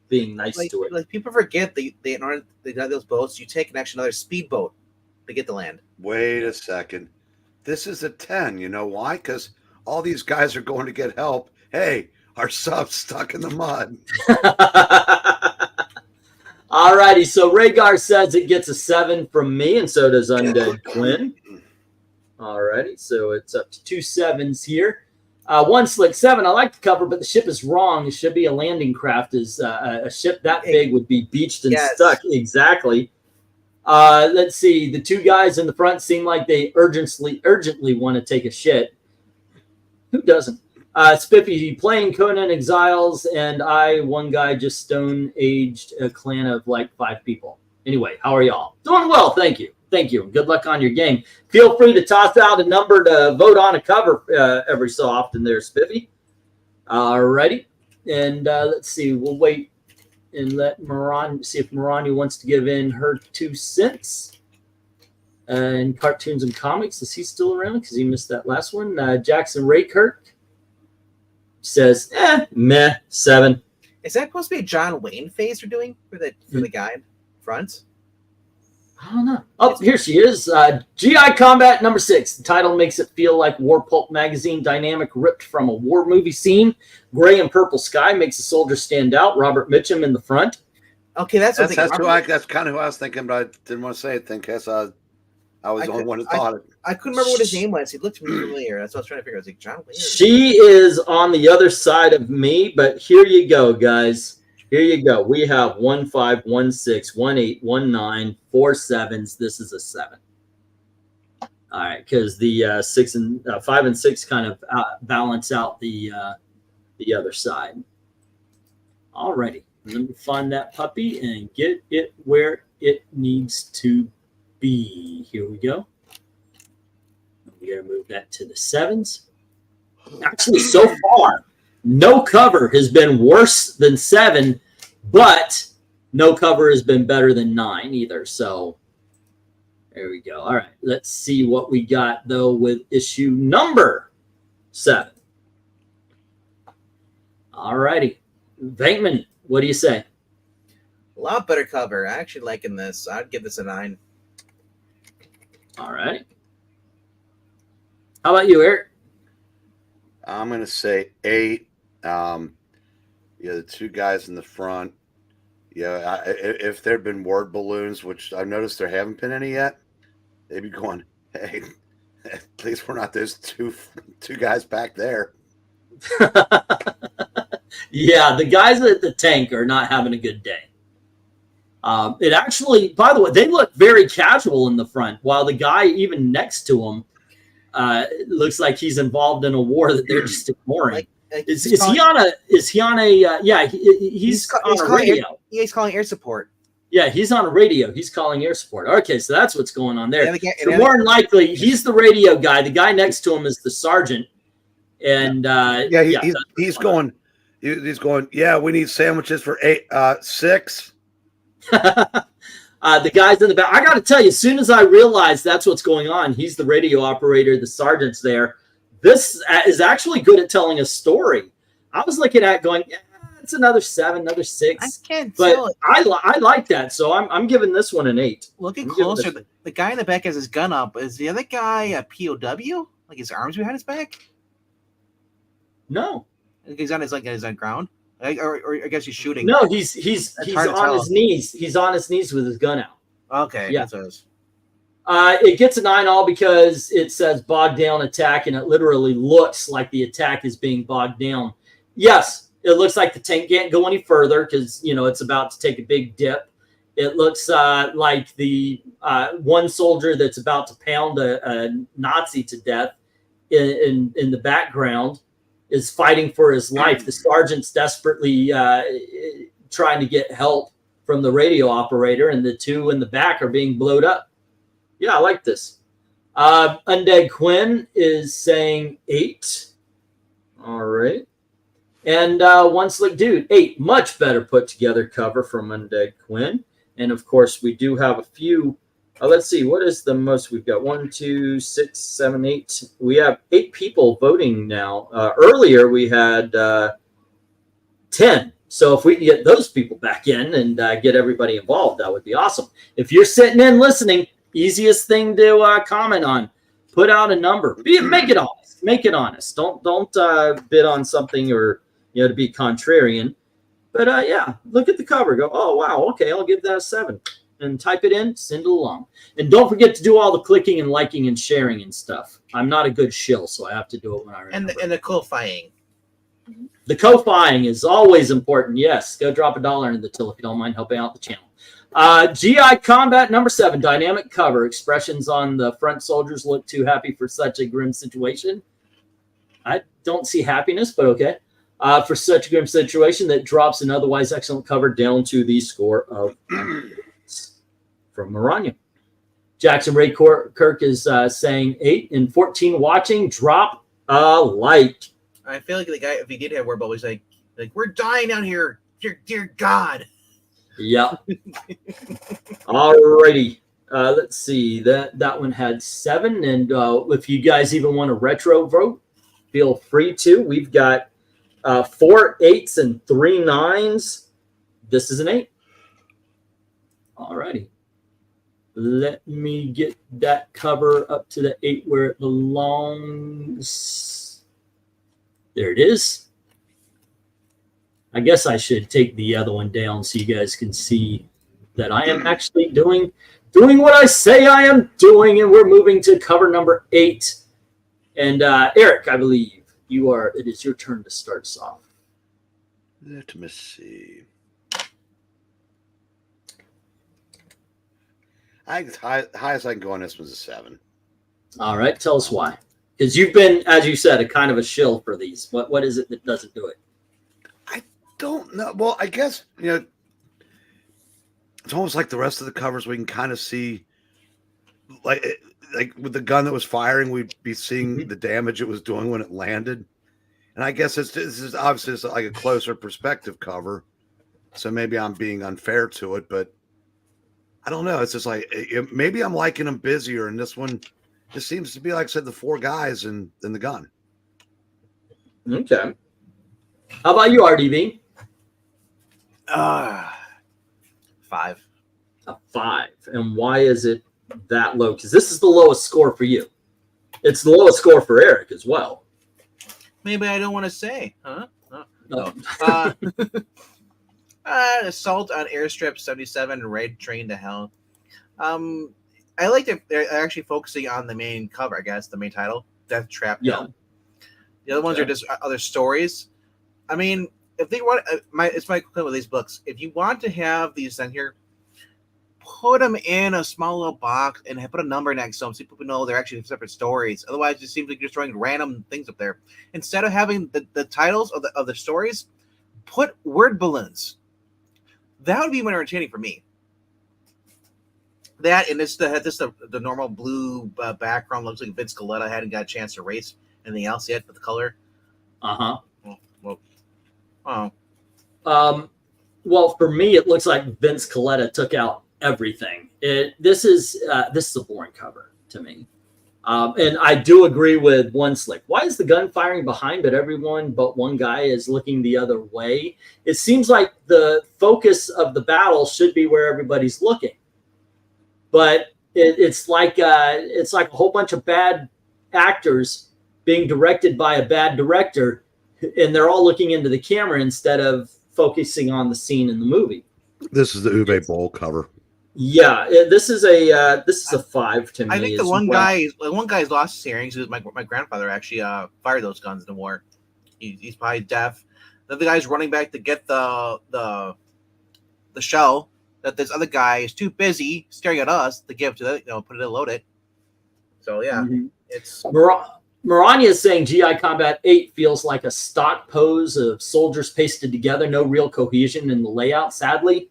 S1: being nice to it.
S2: Like people forget they got those boats. You take another speedboat to get to land.
S3: Wait a second. This is a 10. You know why? Because all these guys are going to get help. Hey, our sub's stuck in the mud.
S1: All righty. So Rhaegar says it gets a 7 from me, and so does Undead Quinn. All righty. So it's up to 2 7s here. One slick 7. I like the cover, but the ship is wrong. It should be a landing craft. A ship that big would be beached and stuck. Exactly. Let's see. The 2 guys in the front seem like they urgently want to take a shit. Who doesn't? Spiffy playing Conan Exiles, and one guy just stone-aged a clan of like 5 people. Anyway, how are y'all? Doing well, thank you. Thank you. Good luck on your game. Feel free to toss out a number to vote on a cover every so often there, Spiffy. All righty. And let's see. We'll wait and let see if Maranya wants to give in her 2 cents. And cartoons and comics, is he still around? Because he missed that last one. Jackson Raykirk says, meh, 7.
S2: Is that supposed to be a John Wayne face we're doing for the guide front?
S1: I don't know. Oh, here she is. GI Combat number 6. The title makes it feel like War Pulp magazine dynamic ripped from a war movie scene. Gray and purple sky makes the soldier stand out. Robert Mitchum in the front.
S2: Okay, that's
S3: kind of who I was thinking, but I didn't want to say it. I was the only one who thought it.
S2: I couldn't remember what his name was. He looked familiar. That's what I was trying to figure out. I was like, John Wayne.
S1: She is on the other side of me, but here you go, guys. Here you go. We have 1 5, 1 6, 1 8, 1 9, 4 7s. This is a 7. All right, because the 5 and 6 kind of balance out the other side. All righty. Let me find that puppy and get it where it needs to be. Here we go. We gotta move that to the 7s. Actually, so far, no cover has been worse than 7, but no cover has been better than 9 either. So there we go. All right, let's see what we got though with issue number 7. All righty, Venkman, what do you say?
S2: A lot better cover. I actually liking this. I'd give this a 9.
S1: All right. How about you, Eric?
S3: I'm going to say 8. The 2 guys in the front. Yeah, if there had been word balloons, which I've noticed there haven't been any yet, they'd be going, hey, at least we're not those two guys back there.
S1: Yeah, the guys at the tank are not having a good day. It actually, by the way, they look very casual in the front, while the guy even next to him looks like he's involved in a war that they're just ignoring. Is he on a radio?
S2: He's calling air support.
S1: Yeah, he's on a radio. He's calling air support. Okay, so that's what's going on there. So more than likely, he's the radio guy. The guy next to him is the sergeant. And
S3: he's going. Yeah, we need sandwiches for 6.
S1: The guys in the back. I got to tell you, as soon as I realized that's what's going on, he's the radio operator. The sergeant's there. This is actually good at telling a story. I was looking at going, it's another 7, another 6.
S2: I can't
S1: tell. I like that, so I'm giving this one an 8.
S2: Looking closer, the guy in the back has his gun up. Is the other guy a POW? Like his arms behind his back?
S1: No.
S2: He's on his ground. Or I guess he's shooting.
S1: No, he's
S2: hard to
S1: on
S2: tell.
S1: his knees. He's on his knees with his gun out.
S2: Okay,
S1: Yeah.
S2: that's what it is.
S1: It gets a 9-all because it says bogged down attack, and it literally looks like the attack is being bogged down. Yes, it looks like the tank can't go any further because, you know, it's about to take a big dip. It looks like the one soldier that's about to pound a Nazi to death in the background is fighting for his life. The sergeant's desperately trying to get help from the radio operator, and the two in the back are being blown up. Yeah, I like this. Undead Quinn is saying 8. All right. And One Slick Dude, 8. Much better put together cover from Undead Quinn. And of course, we do have a few. Let's see, what is the most we've got? 1, 2, 6, 7, 8. We have 8 people voting now. Earlier, we had 10. So if we can get those people back in and get everybody involved, that would be awesome. If you're sitting in listening, easiest thing to comment on. Put out a number. Make it honest. Make it honest. Don't bid on something or, you know, to be contrarian. But yeah, look at the cover. Go, oh wow, okay, I'll give that a 7. And type it in, send it along. And don't forget to do all the clicking and liking and sharing and stuff. I'm not a good shill, so I have to do it when I remember.
S2: And the ko-fing.
S1: The ko-fing is always important. Yes, go drop $1 into the till if you don't mind helping out the channel. GI Combat number 7, dynamic cover. Expressions on the front soldiers look too happy for such a grim situation. I don't see happiness, but okay. For such a grim situation that drops an otherwise excellent cover down to the score of from MARANYA. Jackson Ray Kirk is saying 8 and 14 watching. Drop a like.
S2: I feel like the guy, if he did have word bubble, he's like we're dying down here. Dear God.
S1: Yeah. Alrighty. Let's see. That one had 7. And if you guys even want to retro vote, feel free to. We've got 4 8s and 3 9s. This is an 8. Alrighty. Let me get that cover up to the 8 where it belongs. There it is. I guess I should take the other one down so you guys can see that I am actually doing what I say I am doing, and we're moving to cover number 8. And Eric, I believe it is your turn to start us off.
S3: Let me see. I think highest I can go on this was a 7.
S1: All right, tell us why. Because you've been, as you said, a kind of a shill for these. What is it that doesn't do it?
S3: I don't know. Well, I guess, you know, it's almost like the rest of the covers we can kind of see, like with the gun that was firing, we'd be seeing the damage it was doing when it landed. And I guess this is obviously just like a closer perspective cover. So maybe I'm being unfair to it, but I don't know. It's just like, maybe I'm liking them busier, and this one just seems to be, like I said, the 4 guys in the gun.
S1: Okay. How about you, RDV?
S2: 5.
S1: A 5. And why is it that low? Because this is the lowest score for you. It's the lowest score for Eric as well.
S2: Maybe I don't want to say, huh?
S1: No.
S2: Assault on Airstrip 77, Raid Train to Hell. I like that they're actually focusing on the main cover, I guess, the main title, Death Trap.
S1: Yeah.
S2: The other ones are just other stories. I mean, if they want, it's my complaint with these books. If you want to have these on here, put them in a small little box and put a number next to them so people know they're actually separate stories. Otherwise, it just seems like you're just throwing random things up there. Instead of having the titles of the stories, put word balloons. That would be more entertaining for me. That and the normal blue background looks like Vince Coletta hadn't got a chance to erase anything else yet with the color.
S1: Well, for me, it looks like Vince Coletta took out everything. This is a boring cover to me. And I do agree with One Slick. Why is the gun firing behind, but everyone but one guy is looking the other way? It seems like the focus of the battle should be where everybody's looking. But it's like a whole bunch of bad actors being directed by a bad director and they're all looking into the camera instead of focusing on the scene in the movie.
S3: This is the Uwe Boll cover.
S1: Yeah, this is a 5 to me.
S2: I think the one guy's lost his hearing. So my grandfather actually fired those guns in the war. He's probably deaf. The other guy's running back to get the shell that this other guy is too busy staring at us to give to the, put it in, load it. So yeah, it's
S1: Maranya is saying GI Combat 8 feels like a stock pose of soldiers pasted together, no real cohesion in the layout. Sadly,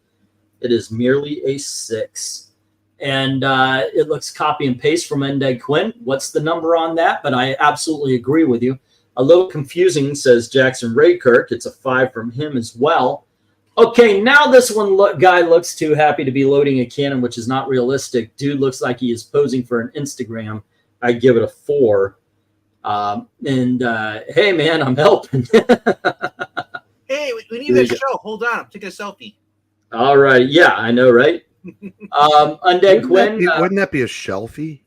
S1: it is merely a 6. And it looks copy and paste from Undead Quinn. What's the number on that? But I absolutely agree with you. A little confusing, says Jackson Raykirk. It's a 5 from him as well. Okay, now this guy looks too happy to be loading a cannon, which is not realistic. Dude looks like he is posing for an Instagram. I give it a 4. Hey, man, I'm helping.
S2: Hey, we need this show. Hold on, I'm taking a selfie.
S1: All right. Yeah, I know, right? Undead Quinn.
S3: Wouldn't that be a shelfie?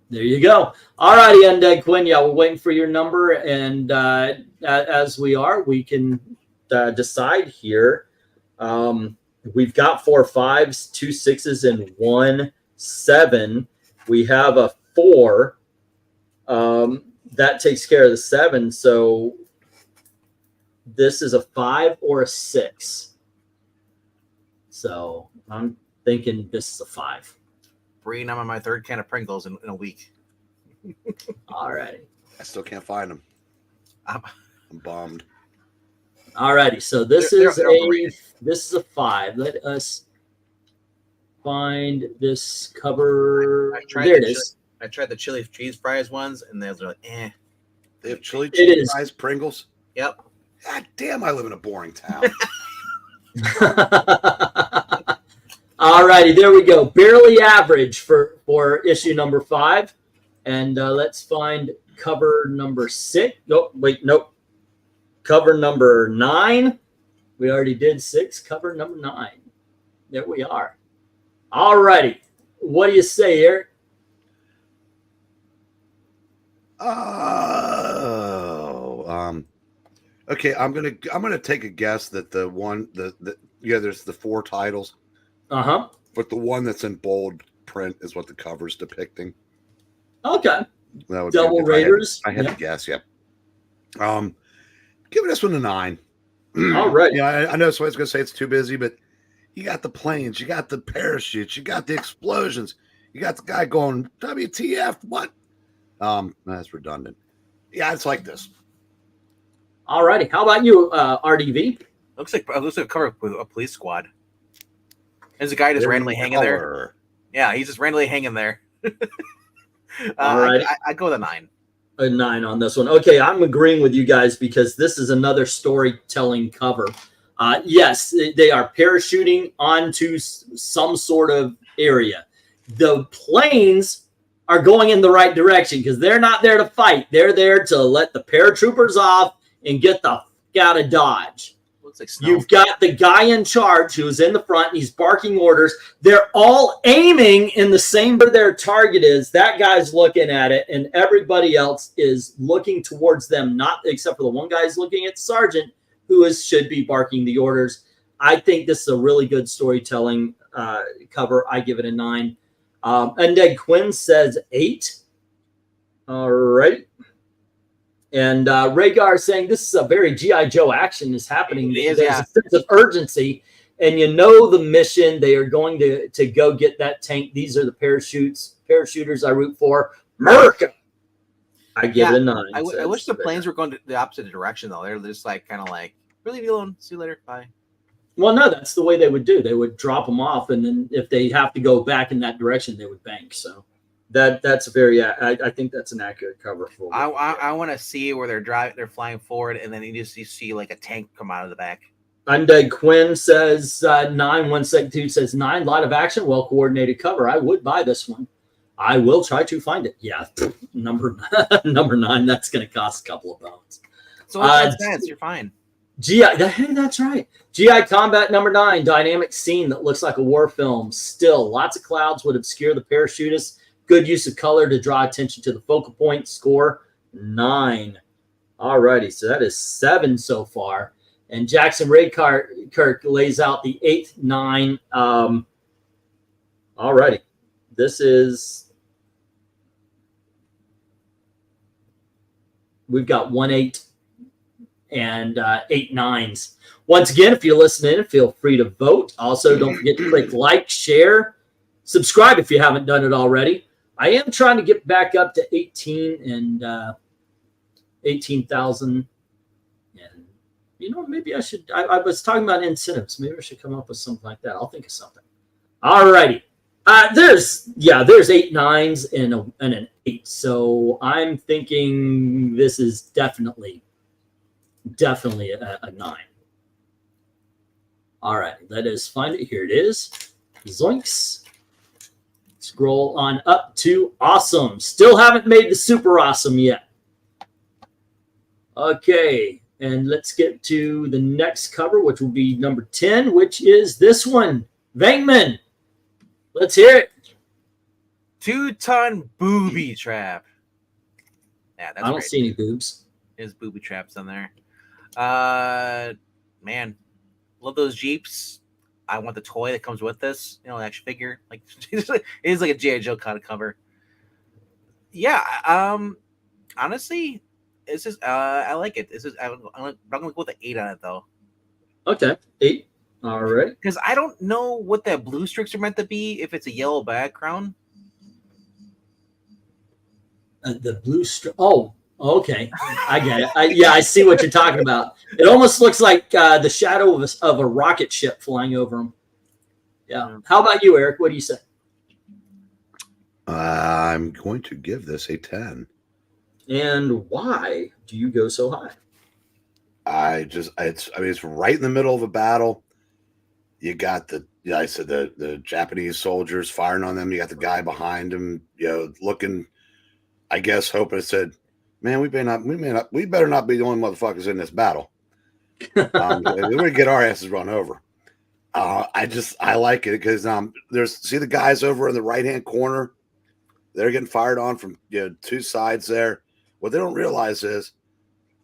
S1: There you go. All righty, Undead Quinn. Yeah, we're waiting for your number. And as we are, we can decide here. We've got 4 5s, 2 6s, and 1 7. We have a 4. That takes care of the 7. So this is a 5 or a 6. So I'm thinking this is a 5.
S2: Breen, I'm on my 3rd can of Pringles in a week.
S1: All righty.
S3: I still can't find them. I'm bummed.
S1: All righty. So this is a 5. Let us find this cover. There it is.
S2: I tried the chili cheese fries ones, and those are like, eh.
S3: They have chili cheese fries, Pringles?
S2: Yep.
S3: God damn, I live in a boring town.
S1: All righty, there we go. Barely average for issue number 5. And let's find cover number 6. Nope. Cover number 9. We already did 6. Cover number 9. There we are. All righty. What do you say, Eric?
S3: Okay, I'm gonna take a guess that there's the 4 titles. But the one that's in bold print is what the cover's depicting.
S1: Okay.
S3: That would
S1: Double Raiders.
S3: I had to guess, yeah. Give this one a 9.
S1: All right.
S3: Yeah, I know somebody's gonna say it's too busy, but you got the planes, you got the parachutes, you got the explosions, you got the guy going, WTF, what? That's redundant. Yeah, it's like this.
S1: All righty. How about you, RDV?
S2: Looks like a cover with a police squad. There's a guy just randomly hanging there. Yeah, he's just randomly hanging there.
S1: All right.
S2: I go with a 9.
S1: A 9 on this one. Okay, I'm agreeing with you guys because this is another storytelling cover. Yes, they are parachuting onto some sort of area. The planes are going in the right direction because they're not there to fight. They're there to let the paratroopers off and get the f out of Dodge.
S2: Looks like snow.
S1: You've got the guy in charge who's in the front, and he's barking orders. They're all aiming in the same where their target is. That guy's looking at it, and everybody else is looking towards them, not except for the one guy's looking at the sergeant, who should be barking the orders. I think this is a really good storytelling cover. I give it a 9. Undead Quinn says 8. All right. And Rhaegar saying this is a very G.I. Joe action is happening. There's a sense of urgency. And you know the mission. They are going to go get that tank. These are the parachuters I root for. America. I give it a 9.
S2: I wish the planes were going the opposite direction, though. They're just like kind of like, leave me alone. See you later. Bye.
S1: Well, no, that's the way they would do. They would drop them off, and then if they have to go back in that direction, they would bank. So that's very. I think that's an accurate cover for.
S2: I want to see where they're flying forward, and then you see like a tank come out of the back.
S1: Undead Quinn says 9. 172 says 9. A lot of action, well coordinated cover. I would buy this one. I will try to find it. Yeah, number 9. That's going to cost a couple of bones.
S2: So what's sense? You're fine.
S1: GI, that's right. GI Combat number 9, dynamic scene that looks like a war film. Still, lots of clouds would obscure the parachutists. Good use of color to draw attention to the focal point. Score 9. All righty, so that is 7 so far. And Jackson Raykirk lays out the 8th 9. All righty. This is, we've got 1 8 and 8 9s. Once again, if you're listening, feel free to vote. Also, don't forget to click like, share, subscribe if you haven't done it already. I am trying to get back up to 18 and 18,000. And, you know, maybe I should, I was talking about incentives. Maybe I should come up with something like that. I'll think of something. All righty. There's 8 9s and an 8. So I'm thinking this is definitely a 9. All right, let us find it. Here it is. Zoinks. Scroll on up to awesome. Still haven't made the super awesome yet. Okay, and let's get to the next cover, which will be number 10, which is this one. VENKMAN. Let's hear it.
S2: 2-ton booby trap. Yeah, that's
S1: I don't see any boobs.
S2: There's booby traps on there. Man, love those Jeeps. I want the toy that comes with this. You know, action figure. Like it is like a G.I. Joe kind of cover. Yeah. Honestly, this is. I like it. This is. I'm gonna go with an 8 on it though.
S1: Okay, 8. All right.
S2: Because I don't know what that blue streaks are meant to be. If it's a yellow background.
S1: The blue strip. Oh, okay. I get it. I see what you're talking about. It almost looks like the shadow of a rocket ship flying over them. Yeah. How about you, Eric? What do you say?
S3: I'm going to give this a 10.
S1: And why do you go so high?
S3: It's right in the middle of a battle. You got the Japanese soldiers firing on them. You got the guy behind him, looking, I guess, hoping it said, man, we better not be the only motherfuckers in this battle. We're gonna get our asses run over. I like it because see the guys over in the right hand corner. They're getting fired on from 2 sides there. What they don't realize is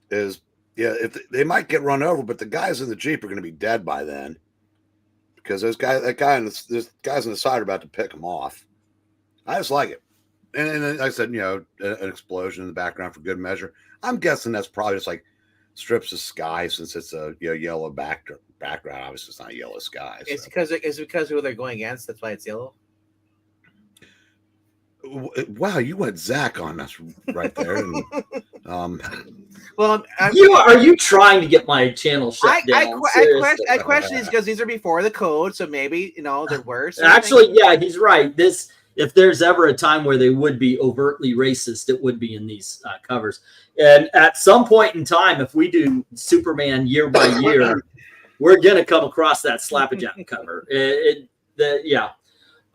S3: if they might get run over, but the guys in the Jeep are going to be dead by then because there's guys on the side are about to pick them off. I just like it. And then, like I said, an explosion in the background for good measure. I'm guessing that's probably just like strips of sky since it's a yellow background. Obviously, it's not yellow sky. So.
S2: It's because who they're going against. That's why it's yellow.
S3: Wow, you went ZACK on us right there. And,
S2: well,
S1: are you trying to get my channel shut down?
S2: I question these because these are before the code, so maybe they're worse.
S1: Actually, yeah, he's right. If there's ever a time where they would be overtly racist, it would be in these covers. And at some point in time, if we do Superman year by year, we're gonna come across that Slapperjack cover. Yeah.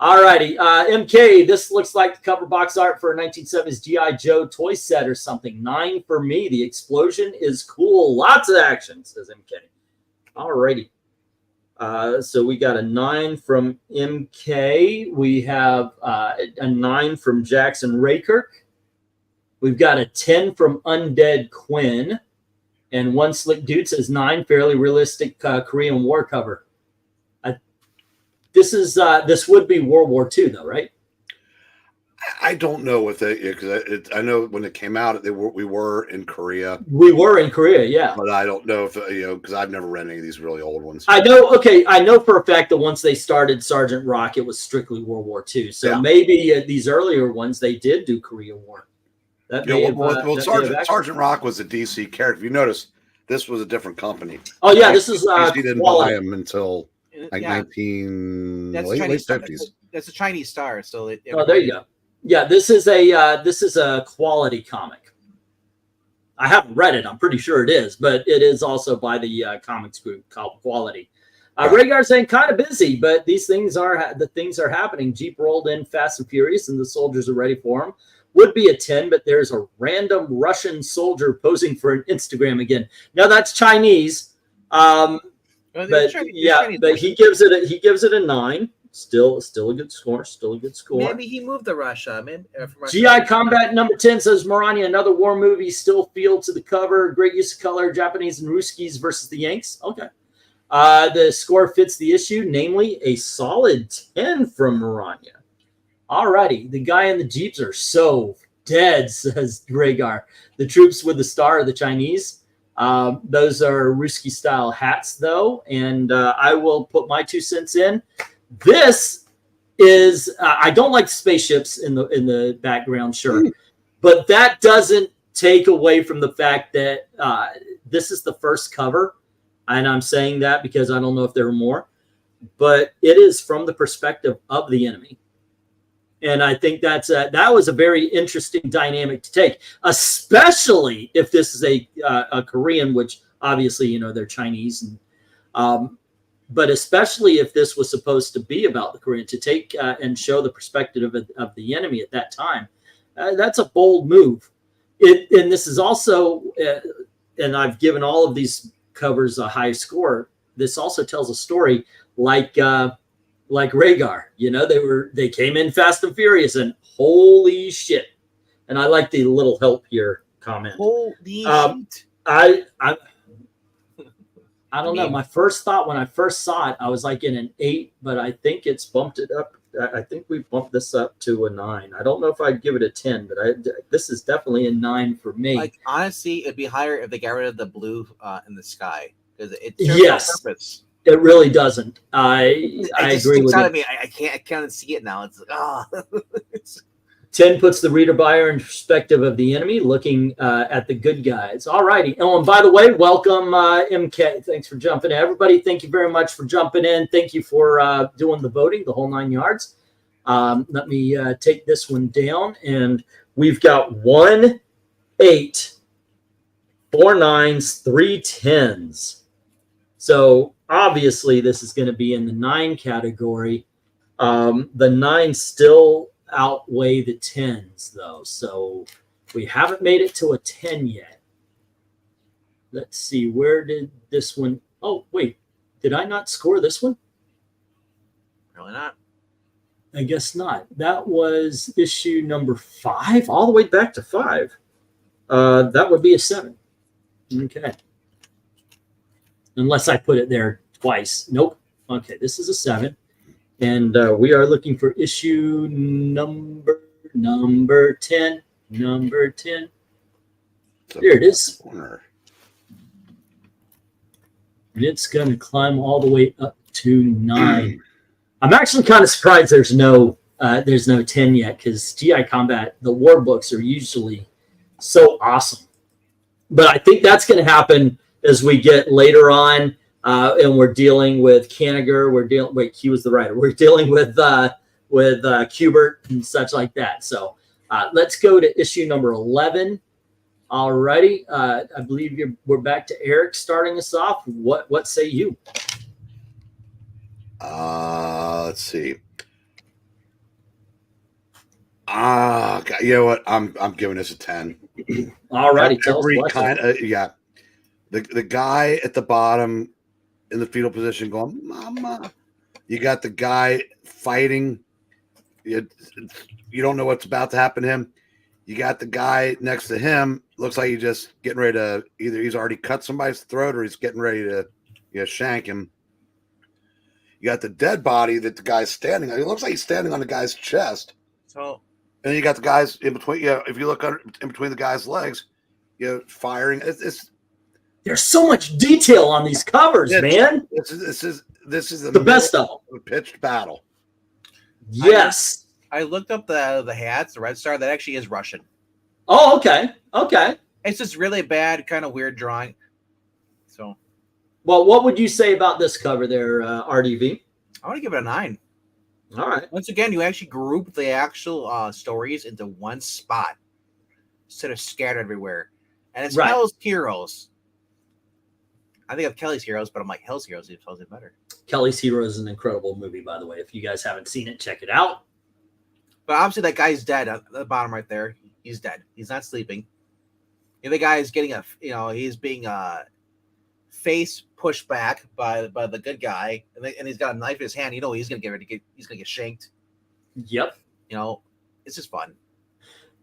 S1: All righty, MK. This looks like the cover box art for a 1970s G.I. Joe toy set or something. 9 for me. The explosion is cool. Lots of action, says MK. All righty. So we got a 9 from MK. We have a 9 from Jackson Raykirk. We've got a 10 from Undead Quinn. And One Slick Dude says 9, fairly realistic Korean War cover. This would be World War II, though, right?
S3: I don't know what because I know when it came out, we were in Korea.
S1: We were in Korea, yeah.
S3: But I don't know if because I've never read any of these really old ones.
S1: I know. Okay, I know for a fact that once they started Sergeant Rock, it was strictly World War II. So maybe these earlier ones they did do Korea War.
S3: Sergeant Rock was a DC character. If you notice, this was a different company.
S1: Oh yeah, this is
S3: DC didn't buy him until like late 50s.
S2: That's a Chinese star. So
S1: there you go. Yeah, this is a quality comic. I haven't read it. I'm pretty sure it is, but it is also by the comics group called Quality. Rhaegar saying kind of busy, but these things are happening. Jeep rolled in fast and furious, and the soldiers are ready for him. Would be a 10, but there's a random Russian soldier posing for an Instagram again. Now that's Chinese. But he gives it a 9. Still a good score. Still a good score.
S2: Maybe he moved to Russia. Maybe from Russia.
S1: GI Combat number 10 says Maranya, another war movie, still feel to the cover. Great use of color, Japanese and Ruskies versus the Yanks. Okay. The score fits the issue, namely a solid 10 from Maranya. Alrighty. The guy in the Jeeps are so dead, says Rhaegar. The troops with the star are the Chinese. Those are Ruski style hats, though. And I will put my 2 cents in. This is I don't like spaceships in the background, sure, but that doesn't take away from the fact that this is the first cover, and I'm saying that because I don't know if there are more, but it is from the perspective of the enemy, and I think that was a very interesting dynamic to take, especially if this is a Korean, which obviously they're Chinese, and but especially if this was supposed to be about the Korean, to take and show the perspective of the enemy at that time, that's a bold move. And this is also, and I've given all of these covers a high score. This also tells a story like Rhaegar. They came in fast and furious, and holy shit! And I like the little help here comment.
S2: Holy shit!
S1: I don't know. My first thought when I first saw it, I was like in an 8, but I think it's bumped it up. I think we bumped this up to a 9. I don't know if I'd give it a 10, but this is definitely a 9 for me.
S2: Like, honestly, it'd be higher if they got rid of the blue in the sky, because it
S1: serves no purpose. It really doesn't. I agree with you.
S2: I can't see it now. It's like
S1: 10 puts the reader buyer in perspective of the enemy, looking at the good guys. All righty. Oh, and by the way, welcome, MK. Thanks for jumping in. Everybody, thank you very much for jumping in. Thank you for doing the voting, the whole 9 yards. Let me take this one down. And we've got 1 8, 4 9s, 3 10s. So obviously this is going to be in the 9 category. The 9 still outweigh the 10s, though, so we haven't made it to a 10 yet. Let's see, where did this one? Oh wait, did I not score this one?
S2: Probably not.
S1: I guess not. That was issue number 5, all the way back to 5. That would be a 7. Okay, unless I put it there twice. Nope. Okay, this is a 7. And we are looking for issue number 10. Number 10. Here it is. And it's going to climb all the way up to 9. I'm actually kind of surprised there's no 10 yet, because GI Combat, the war books are usually so awesome. But I think that's going to happen as we get later on. And we're dealing with Kanigher. He was the writer. We're dealing with Kubert and such like that. So let's go to issue number 11. All righty. I believe we're back to Eric starting us off. What say you?
S3: Let's see. You know what? I'm giving this a 10.
S1: All righty.
S3: Yeah. The guy at the bottom in the fetal position going, "Mama." You got the guy fighting. You don't know what's about to happen to him. You got the guy next to him. Looks like he's just getting ready to, either he's already cut somebody's throat or he's getting ready to shank him. You got the dead body that the guy's standing on. It looks like he's standing on the guy's chest.
S2: So,
S3: and then you got the guys in between. If you look in between the guy's legs, firing.
S1: There's so much detail on these covers, man.
S3: This is
S1: the best of them.
S3: A pitched battle.
S1: Yes.
S2: I looked up the hats, the Red Star. That actually is Russian.
S1: Oh, okay. Okay.
S2: It's just really bad, kind of weird drawing. So,
S1: well, what would you say about this cover there, RDV?
S2: I want to give it a 9.
S1: All right.
S2: Once again, you actually group the actual stories into one spot instead of scattered everywhere. And it's Hell's Heroes. I think of Kelly's Heroes, but I'm like, Hell's Heroes is probably better.
S1: Kelly's Heroes is an incredible movie, by the way. If you guys haven't seen it, check it out.
S2: But obviously that guy's dead at the bottom right there. He's dead. He's not sleeping. And the guy is getting he's being face pushed back by the good guy, and he's got a knife in his hand. You know he's gonna he's gonna get shanked.
S1: Yep.
S2: You know, it's just fun.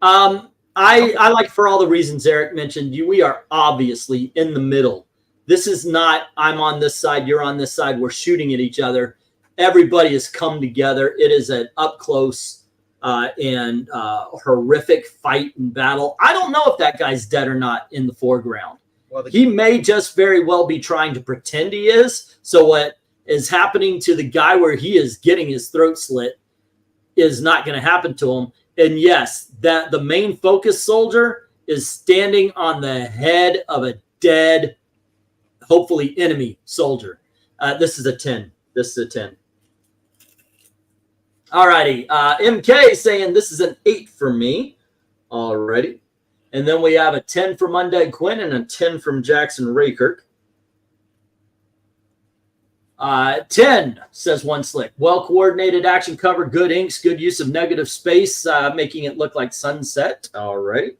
S1: I like, for all the reasons Eric mentioned, we are obviously in the middle. This is not, I'm on this side, you're on this side, we're shooting at each other. Everybody has come together. It is an up close and horrific fight and battle. I don't know if that guy's dead or not in the foreground. Well, he may just very well be trying to pretend he is. So what is happening to the guy where he is getting his throat slit is not going to happen to him. And yes, that the main focus soldier is standing on the head of a dead, hopefully enemy soldier. This is a 10. This is a 10. All righty. MK saying this is an 8 for me. All righty. And then we have a 10 from Undead Quinn and a 10 from Jackson Raykirk. 10, says One Slick. Well-coordinated action cover, good inks, good use of negative space, making it look like sunset. All right.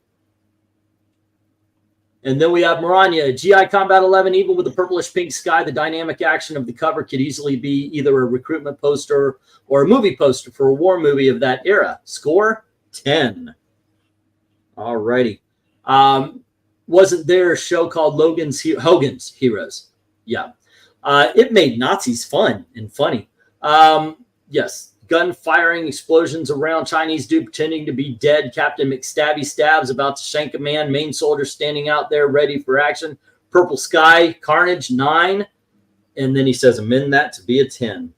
S1: And then we have Maranya, GI Combat 11, even with the purplish pink sky, the dynamic action of the cover could easily be either a recruitment poster or a movie poster for a war movie of that era. Score, 10. All righty. Wasn't there a show called Hogan's Heroes? Yeah. It made Nazis fun and funny. Yes. Gun firing, explosions around, Chinese dude pretending to be dead, Captain McStabby stabs about to shank a man, main soldier standing out there ready for action, purple sky, carnage, 9. And then he says, amend that to be a 10.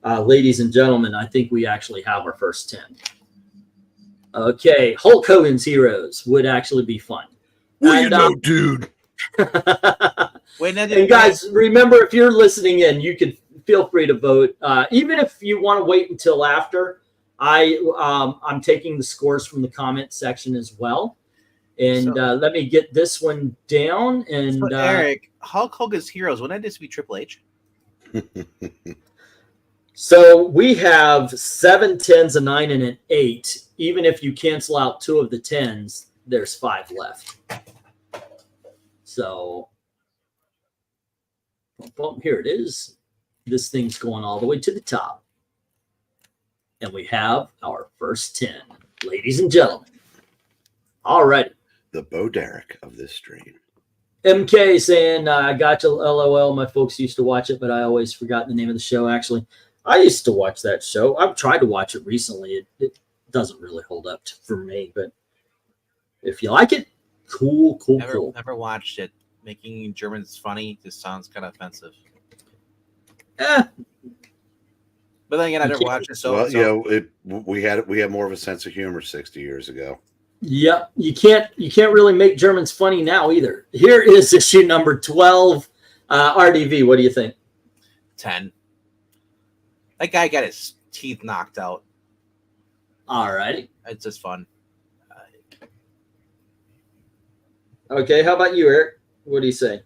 S1: Ladies and gentlemen, I think we actually have our first 10. Okay, Hulk Hogan's Heroes would actually be fun.
S3: Well, you know, dude.
S1: And guys, remember, if you're listening in, you can feel free to vote. Even if you want to wait until after, I'm taking the scores from the comment section as well. And let me get this one down. And
S2: so Eric, Hulk Hogan's Heroes, wouldn't that just be Triple H?
S1: So we have 7 10s, a 9, and an 8. Even if you cancel out 2 of the 10s, there's 5 left. So here it is. This thing's going all the way to the top. And we have our first 10, ladies and gentlemen. All right.
S3: The Bo Derek of this stream.
S1: MK saying, I got you, LOL. My folks used to watch it, but I always forgot the name of the show, actually. I used to watch that show. I've tried to watch it recently. It doesn't really hold up for me, but if you like it, cool.
S2: Never watched it. Making Germans funny just sounds kind of offensive. But then again, I never watched it. So
S3: we had more of a sense of humor 60 years ago.
S1: Yep, you can't really make Germans funny now either. Here is issue number 12. RDV, what do you think?
S2: 10. That guy got his teeth knocked out.
S1: All righty.
S2: It's just fun.
S1: Okay, how about you, Eric? What do you say?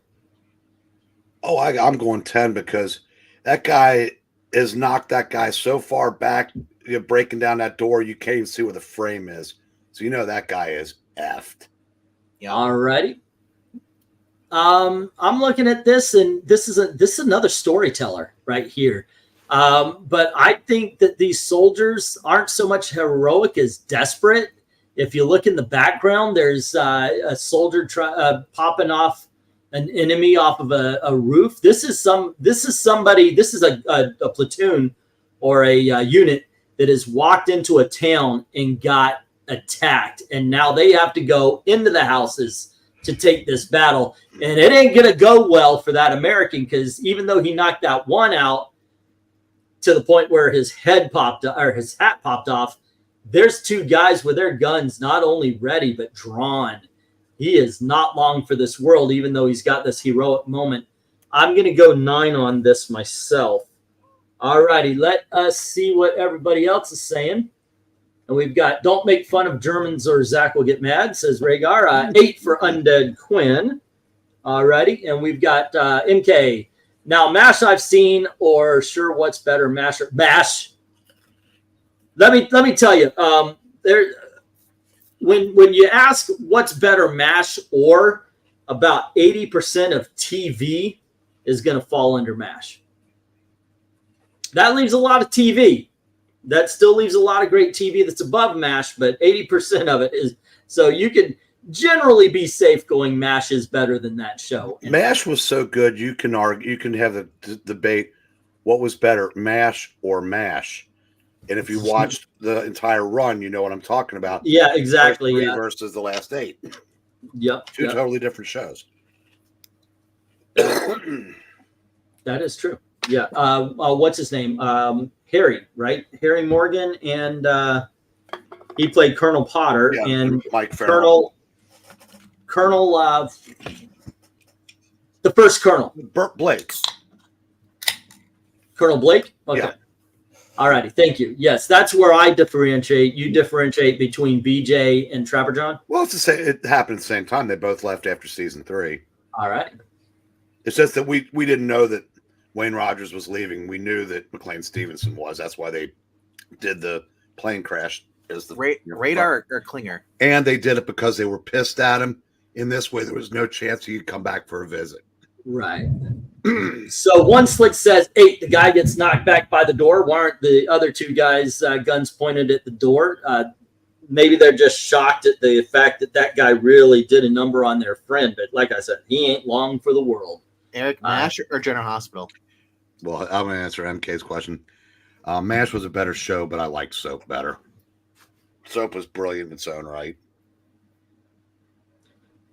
S3: Oh, I'm going 10 because that guy has knocked that guy so far back, you're breaking down that door, you can't even see where the frame is. So you know that guy is effed.
S1: Yeah. All righty. I'm looking at this, and this is another storyteller right here. But I think that these soldiers aren't so much heroic as desperate. If you look in the background, there's a soldier popping off an enemy off of a roof. This is a platoon or a unit that has walked into a town and got attacked, and now they have to go into the houses to take this battle, and it ain't gonna go well for that American, because even though he knocked that one out to the point where his hat popped off, there's 2 guys with their guns not only ready but drawn. He is not long for this world, even though he's got this heroic moment. I'm gonna go 9 on this myself. All righty, let us see what everybody else is saying. And we've got Don't Make Fun of Germans or Zach Will Get Mad, says Rhaegar. 8 for Undead Quinn. All righty. And we've got MK. Now, MASH I've seen, or sure, what's better, MASH or MASH. Let me tell you, when you ask what's better, MASH or, about 80% of TV is going to fall under MASH. That leaves a lot of TV. That still leaves a lot of great TV that's above MASH, but 80% of it is. So you can generally be safe going MASH is better than that show.
S3: MASH was so good, you can argue, you can have the debate, what was better, MASH or MASH? And if you watched the entire run, you know what I'm talking about.
S1: Yeah, exactly.
S3: First 3 versus the last 8.
S1: Yep.
S3: Two totally different shows.
S1: That is true. Yeah. What's his name? Harry, right? Harry Morgan, and he played Colonel Potter, and
S3: Mike Farrell.
S1: Colonel, the first Colonel.
S3: Burt Blake.
S1: Colonel Blake? Okay.
S3: Yeah.
S1: All righty. Thank you. Yes, that's where I differentiate. You differentiate between BJ and Trapper John?
S3: Well, it's the same. It happened at the same time. They both left after season 3.
S1: All right.
S3: It's just that we didn't know that Wayne Rogers was leaving. We knew that McLean Stevenson was. That's why they did the plane crash as the
S2: radar or Klinger.
S3: And they did it because they were pissed at him. In this way, there was no chance he could come back for a visit.
S1: Right. So one slick says 8. The guy gets knocked back by the door. Why aren't the other 2 guys guns pointed at the door? Maybe they're just shocked at the fact that guy really did a number on their friend. But like I said, he ain't long for the world.
S2: Eric MASH or General Hospital?
S3: Well, I'm going to answer MK's question. MASH was a better show, but I liked Soap better. Soap was brilliant in its own right.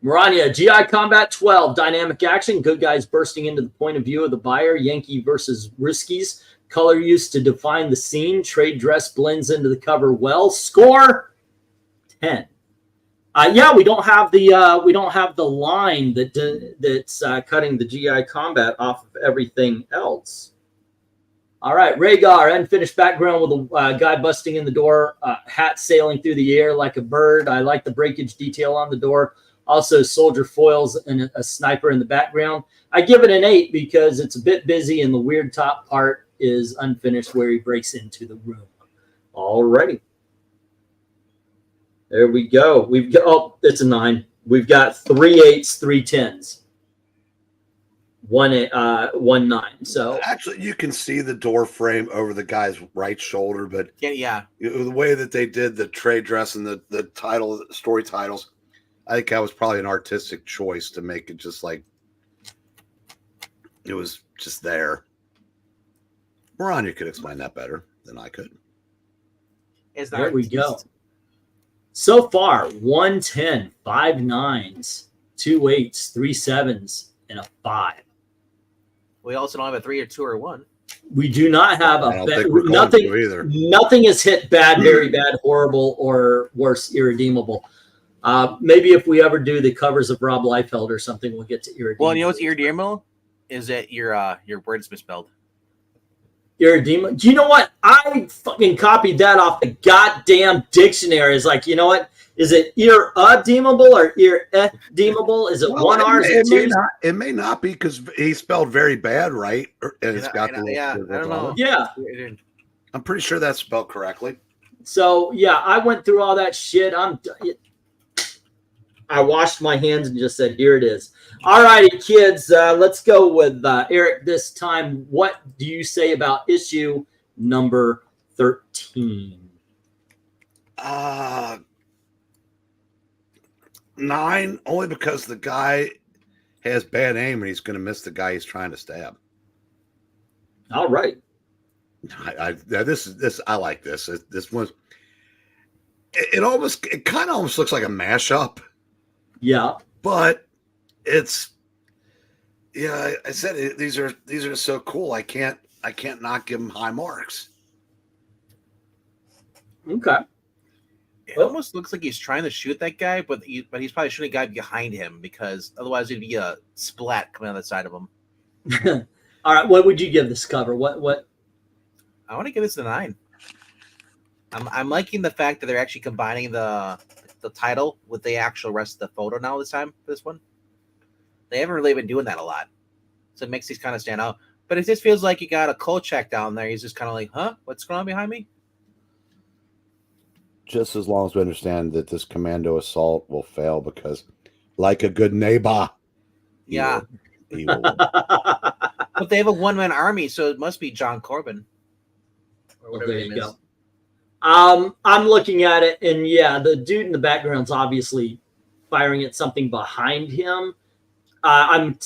S1: Maranya, GI Combat 12, dynamic action, good guys bursting into the point of view of the buyer, Yankee versus Riskies, color used to define the scene, trade dress blends into the cover well, score 10. Yeah, we don't have the line that's cutting the GI Combat off of everything else. All right, Rhaegar, unfinished background with a guy busting in the door, hat sailing through the air like a bird. I like the breakage detail on the door. Also, soldier foils and a sniper in the background. I give it an 8 because it's a bit busy and the weird top part is unfinished where he breaks into the room. All righty. There we go. We've got, oh, it's a 9. We've got 3 8s, 3 10s. 1 9. So
S3: actually, you can see the door frame over the guy's right shoulder, but
S2: yeah,
S3: the way that they did the trade dress and the title, the story titles, I think that was probably an artistic choice to make it just like it was just there. Maranya could explain that better than I could.
S1: There we go. So far, 1 10, 5 9s, 2 8s, 3 7s, and a 5.
S2: We also don't have a 3 or 2 or 1.
S1: We do not have
S3: nothing either.
S1: Nothing is hit bad, very bad, horrible, or worse, irredeemable. Maybe if we ever do the covers of Rob Liefeld or something, we'll get to irredeemable.
S2: Well, you know what's irredeemable? Is that your word's misspelled.
S1: Irredeemable. Do you know what? I fucking copied that off the goddamn dictionary. It's like, you know what? Is it irredeemable or irredeemable? Is it one R?
S3: It may not be because he spelled very bad, right? And it's got the
S2: I don't know.
S1: Yeah,
S3: I'm pretty sure that's spelled correctly.
S1: So yeah, I went through all that shit. I washed my hands and just said, "Here it is." All righty, kids. Let's go with Eric this time. What do you say about issue number 13?
S3: 9, only because the guy has bad aim and he's going to miss the guy he's trying to stab.
S1: All right.
S3: I like this. This was. It kind of almost looks like a mashup.
S1: Yeah,
S3: but it's. Yeah, I said these are so cool. I can't not give them high marks.
S1: Okay.
S2: It almost looks like he's trying to shoot that guy, but he's probably shooting a guy behind him because otherwise it'd be a splat coming out the side of him.
S1: All right, what would you give this cover? What?
S2: I want to give this a 9. I'm liking the fact that they're actually combining the title with the actual rest of the photo now this time for this one. They haven't really been doing that a lot, so it makes these kind of stand out. But it just feels like you got a Kolchak down there. He's just kind of like, huh? What's going on behind me?
S3: Just as long as we understand that this commando assault will fail because, like a good neighbor,
S2: yeah,
S3: he will.
S2: But they have a one-man army, so it must be John Corbin. Or
S1: Well,
S2: whatever
S1: there
S2: his
S1: you
S2: name
S1: go.
S2: is.
S1: I'm looking at it, and yeah, the dude in the background's obviously firing at something behind him. I'm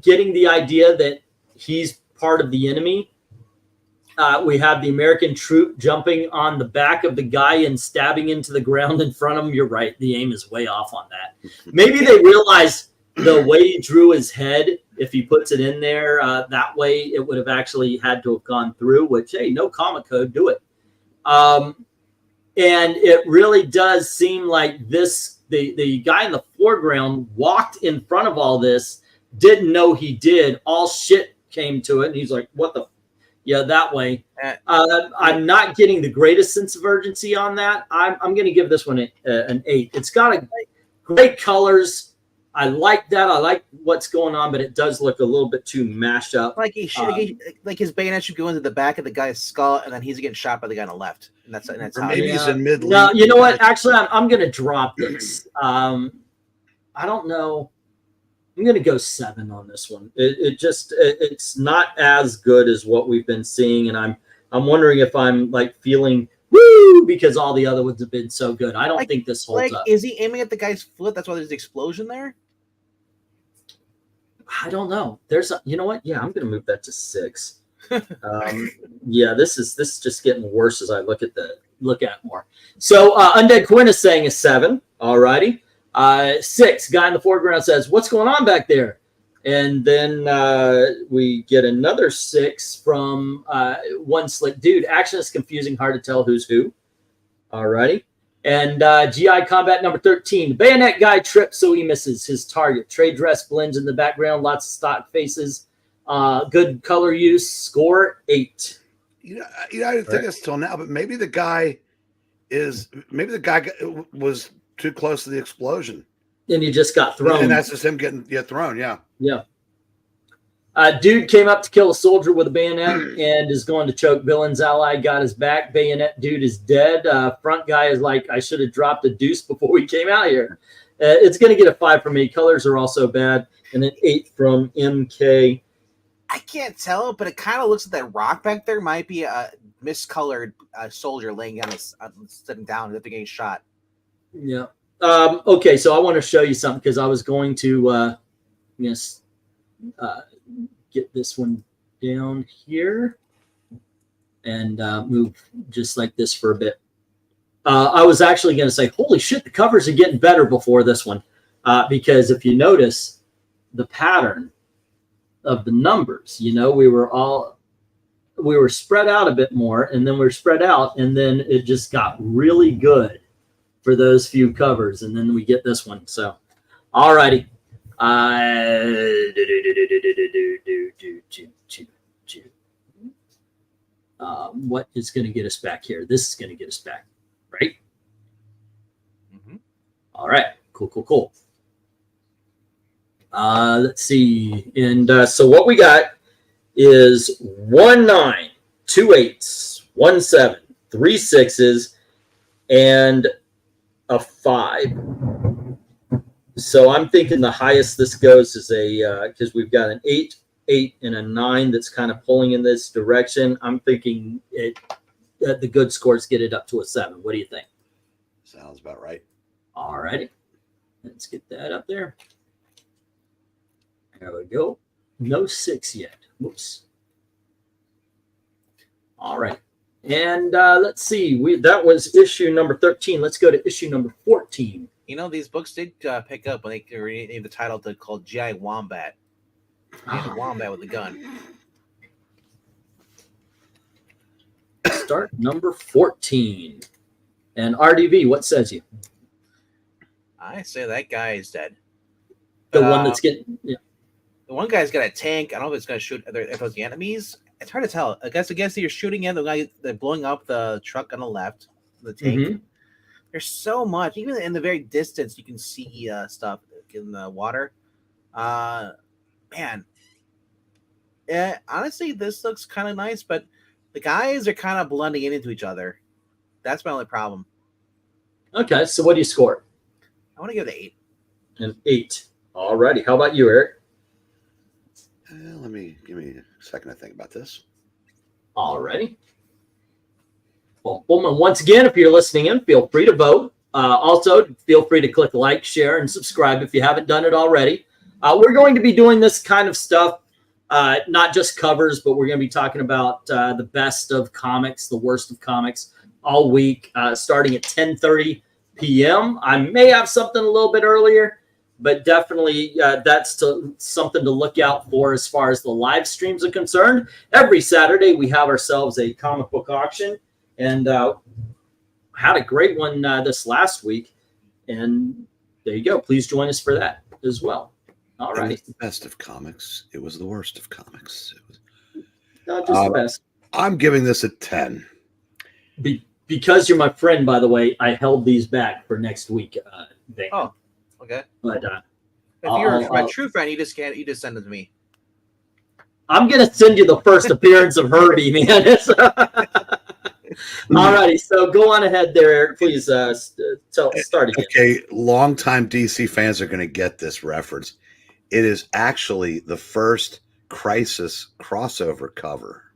S1: getting the idea that he's part of the enemy. We have the American troop jumping on the back of the guy and stabbing into the ground in front of him. You're right. The aim is way off on that. Maybe they realize the way he drew his head, if he puts it in there that way, it would have actually had to have gone through, which, hey, no comic code, do it. And it really does seem like the guy in the foreground walked in front of all this, didn't know he did. All shit came to it. And he's like, what the? Yeah, that way. I'm not getting the greatest sense of urgency on that. I'm going to give this one an 8. It's got great colors. I like that. I like what's going on, but it does look a little bit too mashed up.
S2: Like like his bayonet should go into the back of the guy's skull, and then he's getting shot by the guy on the left. And that's
S3: Or
S2: how.
S3: maybe he's in mid.
S1: No, you know what? Actually, I'm going to drop this. I don't know. I'm going to go 7 on this one. It's not as good as what we've been seeing, and I'm wondering if I'm like feeling woo because all the other ones have been so good. I don't think this holds up.
S2: Is he aiming at the guy's foot? That's why there's the explosion there.
S1: I don't know. You know what? Yeah, I'm going to move that to 6. Yeah, this is just getting worse as I look at it more. So Undead Quinn is saying a 7. All righty. 6, guy in the foreground says, "What's going on back there?" And then we get another 6 from one slick dude. Action is confusing, hard to tell who's who. All righty. And GI Combat number 13. The bayonet guy trips, so he misses his target. Trade dress blends in the background. Lots of stock faces. Good color use. Score 8.
S3: I didn't think this till now, but maybe the guy was too close to the explosion,
S1: and you just got thrown.
S3: And that's just him getting thrown. Yeah.
S1: Dude came up to kill a soldier with a bayonet and is going to choke villain's ally. Got his back. Bayonet dude is dead. Front guy is like, I should have dropped a deuce before we came out here. It's going to get a 5 from me. Colors are also bad, and an 8 from MK.
S2: I can't tell, but it kind of looks like that rock back there might be a miscolored soldier laying down, sitting down after getting shot.
S1: Yeah. Okay, so I want to show you something because I was going to get this one down here and move just like this for a bit. I was actually going to say, holy shit, the covers are getting better before this one because if you notice the pattern of the numbers, we were spread out a bit more, and then we're spread out, and then it just got really good for those few covers, and then we get this one. So, all righty. What is going to get us back here? This is going to get us back, right?
S2: Mm-hmm.
S1: All right. Cool. Let's see. And so what we got is 1 9, 2 8s, 1 7, 3 6s, and a 5. So I'm thinking the highest this goes is because we've got an 8, 8, and a 9 that's kind of pulling in this direction. I'm thinking the good scores get it up to a 7. What do you think?
S3: Sounds about right.
S1: All righty. Let's get that up there. There we go. No 6 yet. Whoops. All right. And let's see. That was issue number 13. Let's go to issue number 14.
S2: These books did pick up when they renamed the title to called G.I. Wombat. A wombat with a gun.
S1: Start number 14. And RDV, what says you?
S2: I say that guy is dead.
S1: The one that's getting... Yeah.
S2: The one guy's got a tank. I don't know if it's going to shoot the enemies. It's hard to tell. I guess you're shooting at the guy. They're blowing up the truck on the left, the tank. Mm-hmm. There's so much. Even in the very distance, you can see stuff in the water. Man. Yeah, honestly, this looks kind of nice, but the guys are kind of blending into each other. That's my only problem.
S1: Okay, so what do you score?
S2: I want to give it an 8.
S1: An 8. Alrighty. How about you, Eric?
S3: Give me a second to think about this.
S1: Alrighty. Well, Bullman, once again, if you're listening in, feel free to vote. Also, feel free to click like, share, and subscribe if you haven't done it already. We're going to be doing this kind of stuff, not just covers, but we're going to be talking about the best of comics, the worst of comics all week, starting at 10:30 p.m. I may have something a little bit earlier, but definitely that's something to look out for as far as the live streams are concerned. Every Saturday, we have ourselves a comic book auction, and had a great one this last week. And there you go. Please join us for that as well. All right.
S3: It was the best of comics. It was the worst of comics. It was
S1: not just the best.
S3: I'm giving this a 10.
S1: Because you're my friend, by the way, I held these back for next week.
S2: Oh, okay.
S1: But
S2: if you're my true friend, you just send it to me.
S1: I'm gonna send you the first appearance of Herbie, man. All righty, so go on ahead there, Eric. Please start again.
S3: Okay, longtime DC fans are going to get this reference. It is actually the first Crisis crossover cover.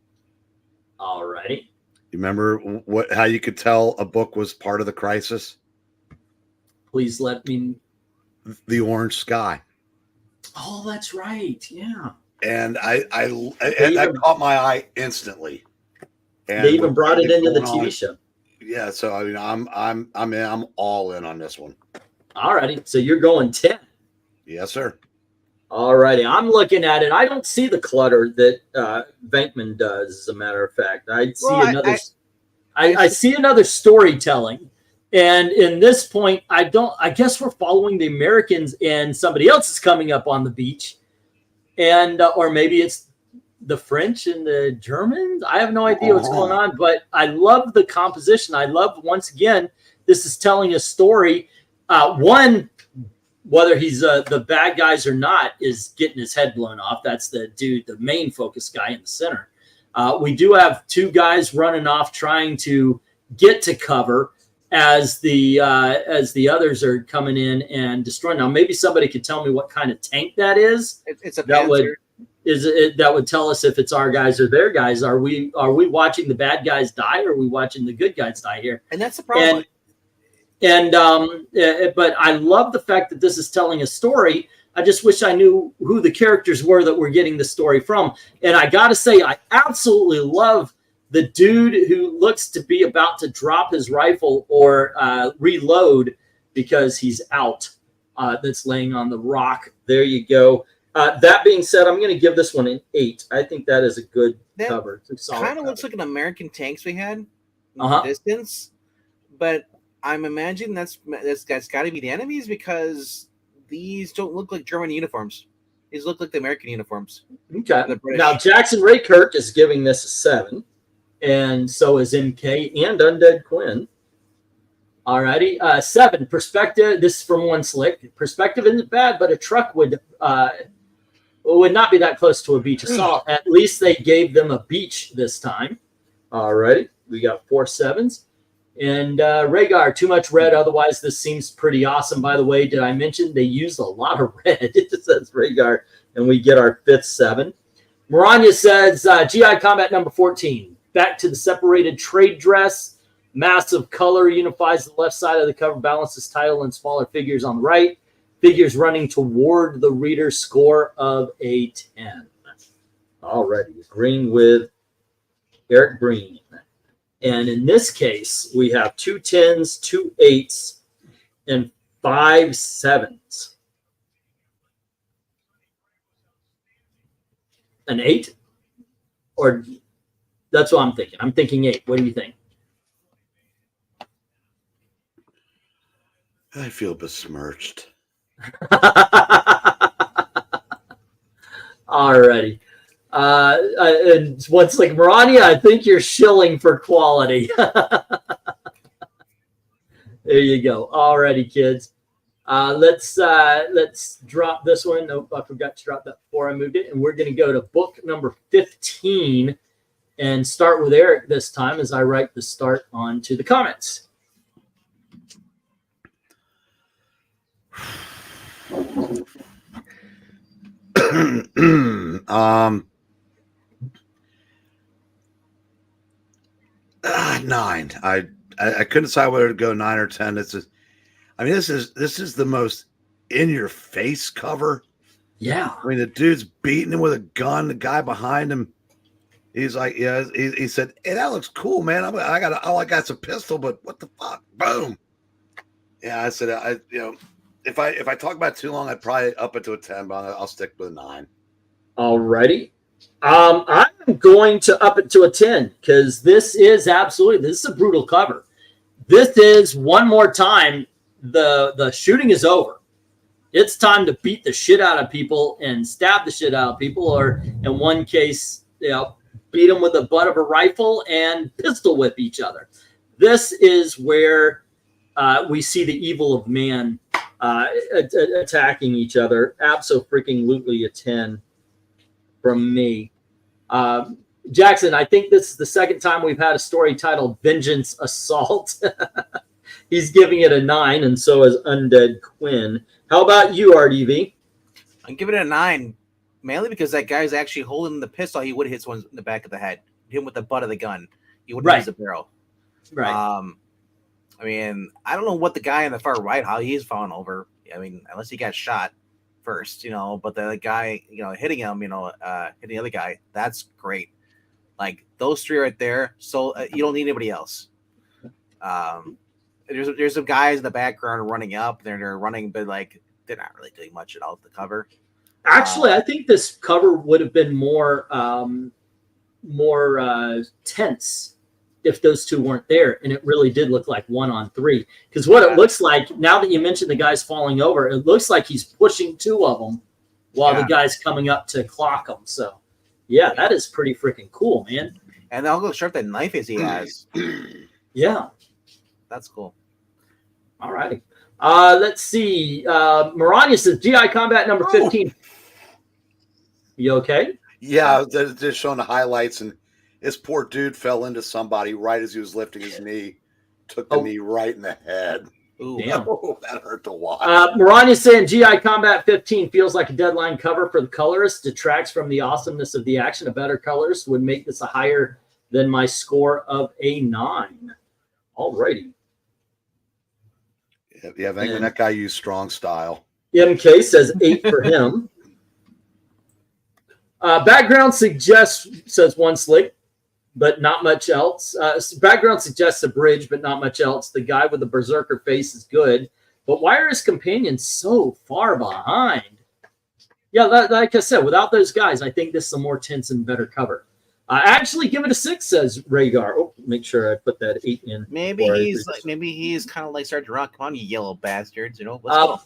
S1: All righty.
S3: You remember how you could tell a book was part of the Crisis?
S1: Please let me.
S3: The orange sky.
S1: Oh, that's right. Yeah.
S3: And that caught my eye instantly. And
S1: they even brought it into the TV show.
S3: Yeah, so I mean, I'm all in on this one.
S1: All righty, so you're going 10.
S3: Yes, sir.
S1: All righty, I'm looking at it. I don't see the clutter that VENKMAN does. As a matter of fact, I see another storytelling, and in this point, I guess we're following the Americans, and somebody else is coming up on the beach, and or maybe it's the French and the Germans. I have no idea what's going on, but I love the composition. I love, once again, this is telling a story. One, whether he's the bad guys or not, is getting his head blown off. That's the dude, the main focus guy in the center. We do have two guys running off trying to get to cover as the others are coming in and destroying. Now, maybe somebody could tell me what kind of tank that is.
S2: It's a Panzer.
S1: That would tell us if it's our guys or their guys. Are we watching the bad guys die, or are we watching the good guys die here?
S2: And that's the problem.
S1: But I love the fact that this is telling a story. I just wish I knew who the characters were that we're getting the story from. And I got to say, I absolutely love the dude who looks to be about to drop his rifle or reload because he's out. That's laying on the rock. There you go. That being said, I'm going to give this one an 8. I think that is a good cover. It
S2: kind of looks like an American tanks we had in the distance, but I'm imagining that's got to be the enemies because these don't look like German uniforms. These look like the American uniforms.
S1: Okay. Now, Jackson Ray Kirk is giving this a 7, and so is MK and Undead Quinn. Alrighty, 7 perspective. This is from One Slick. Perspective isn't bad, but a truck would not be that close to a beach assault. At least they gave them a beach this time. Alrighty, we got 4 7s. And Rhaegar, too much red. Otherwise, this seems pretty awesome. By the way, did I mention they used a lot of red? It just says Rhaegar, and we get our 5th 7. Maranya says, GI Combat number 14. Back to the separated trade dress. Massive color unifies the left side of the cover, balances title and smaller figures on the right. Figures running toward the reader's score of a 10. Already agreeing with Eric Breen. And in this case, we have 2 10s, 2 8s, and 5 7s. An 8? Or that's what I'm thinking. I'm thinking 8. What do you think?
S3: I feel besmirched.
S1: Alrighty. And once like Maranya, I think you're shilling for quality. There you go. Alrighty, kids. Let's drop this one. Nope, I forgot to drop that before I moved it. And we're going to go to book number 15 and start with Eric this time as I write the start onto the comments.
S3: Nine. I couldn't decide whether to go 9 or 10. This is the most in your face cover.
S1: Yeah.
S3: I mean, the dude's beating him with a gun. The guy behind him, he's like, yeah. He said, "Hey, that looks cool, man. I got a pistol, but what the fuck?" Boom. Yeah, I said, if I talk about it too long, I'd probably up it to a 10, but I'll stick with a 9.
S1: Alrighty. I'm going to up it to a 10 because this is a brutal cover. This is one more time. The shooting is over. It's time to beat the shit out of people and stab the shit out of people, or in one case, beat them with the butt of a rifle and pistol whip each other. This is where we see the evil of man attacking each other. Abso-freaking-lutely a 10 from me. Jackson, I think this is the second time we've had a story titled Vengeance Assault. He's giving it a 9, and so is Undead Quinn. How about you, RDV?
S2: I'm giving it a 9, mainly because that guy's actually holding the pistol. He would have hit someone in the back of the head. Hit him with the butt of the gun. He wouldn't use the barrel.
S1: Right.
S2: I mean, I don't know what the guy on the far right, how he's falling over. I mean, unless he got shot first, but the guy, hitting him, hitting the other guy, that's great. Like, those three right there, so you don't need anybody else. There's some guys in the background running up. They're running, but like they're not really doing much at all with the cover.
S1: Actually, I think this cover would have been more tense if those two weren't there, and it really did look like 1-on-3. Because what it looks like, now that you mentioned the guys falling over, it looks like he's pushing two of them while the guy's coming up to clock them. So, yeah, that is pretty freaking cool, man.
S2: And I'll go sharp that knife as he has.
S1: Yeah.
S2: That's cool.
S1: All righty. Let's see. Maranya says GI Combat number 15. You okay?
S3: Yeah, they're showing the highlights, and this poor dude fell into somebody right as he was lifting his knee. Took the knee right in the head.
S2: Ooh,
S1: damn.
S3: Oh, that hurt to watch.
S1: Maranya saying GI Combat 15 feels like a deadline cover for the colorist. Detracts from the awesomeness of the action. A better colorist would make this a higher than my score of a 9. All righty.
S3: Yeah, VENKMAN, that guy used strong style.
S1: MK says 8 for him. Background suggests, says One Slick, but not much else. Background suggests a bridge, but not much else. The guy with the berserker face is good, but why are his companions so far behind? Yeah, like I said, without those guys, I think this is a more tense and better cover. Actually, give it a 6, says Rhaegar. Oh, make sure I put that 8 in.
S2: Maybe he's kind of like Sergeant Rock. Come on, you yellow bastards! Let's go.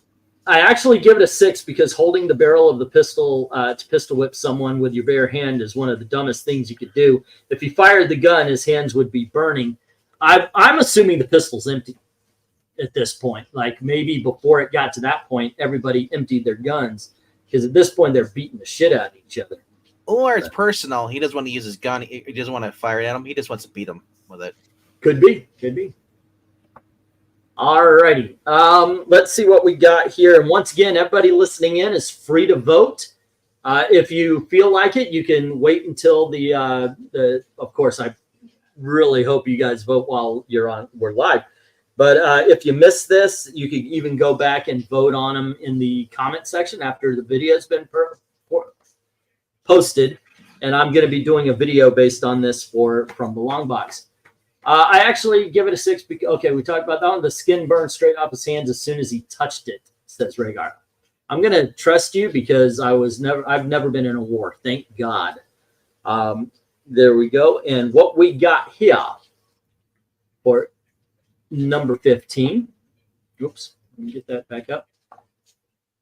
S1: I actually give it a 6 because holding the barrel of the pistol to pistol whip someone with your bare hand is one of the dumbest things you could do. If he fired the gun, his hands would be burning. I'm assuming the pistol's empty at this point. Like maybe before it got to that point, everybody emptied their guns because at this point they're beating the shit out of each other.
S2: Or it's personal. He doesn't want to use his gun. He doesn't want to fire it at him. He just wants to beat him with it.
S1: Could be. All righty. Let's see what we got here. And once again, everybody listening in is free to vote. If you feel like it, you can wait until the of course, I really hope you guys vote while we're live. But if you miss this, you can even go back and vote on them in the comment section after the video has been posted. And I'm going to be doing a video based on this from the long box. I actually give it a 6 because, okay, we talked about that one. The skin burned straight off his hands as soon as he touched it, says Rhaegar. I'm going to trust you because I've never been in a war. Thank God. There we go. And what we got here for number 15. Oops. Let me get that back up.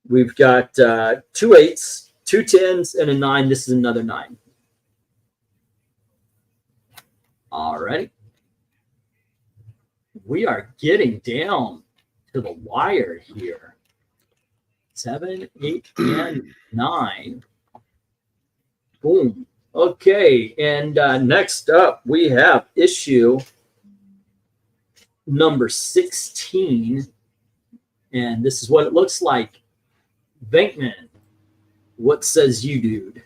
S1: We've got 2 8s, 2 10s, and a 9. This is another 9. All righty. We are getting down to the wire here. 7, 8, and 9. Boom. Okay, and next up we have issue number 16, and this is what it looks like. VENKMAN, what says you, dude?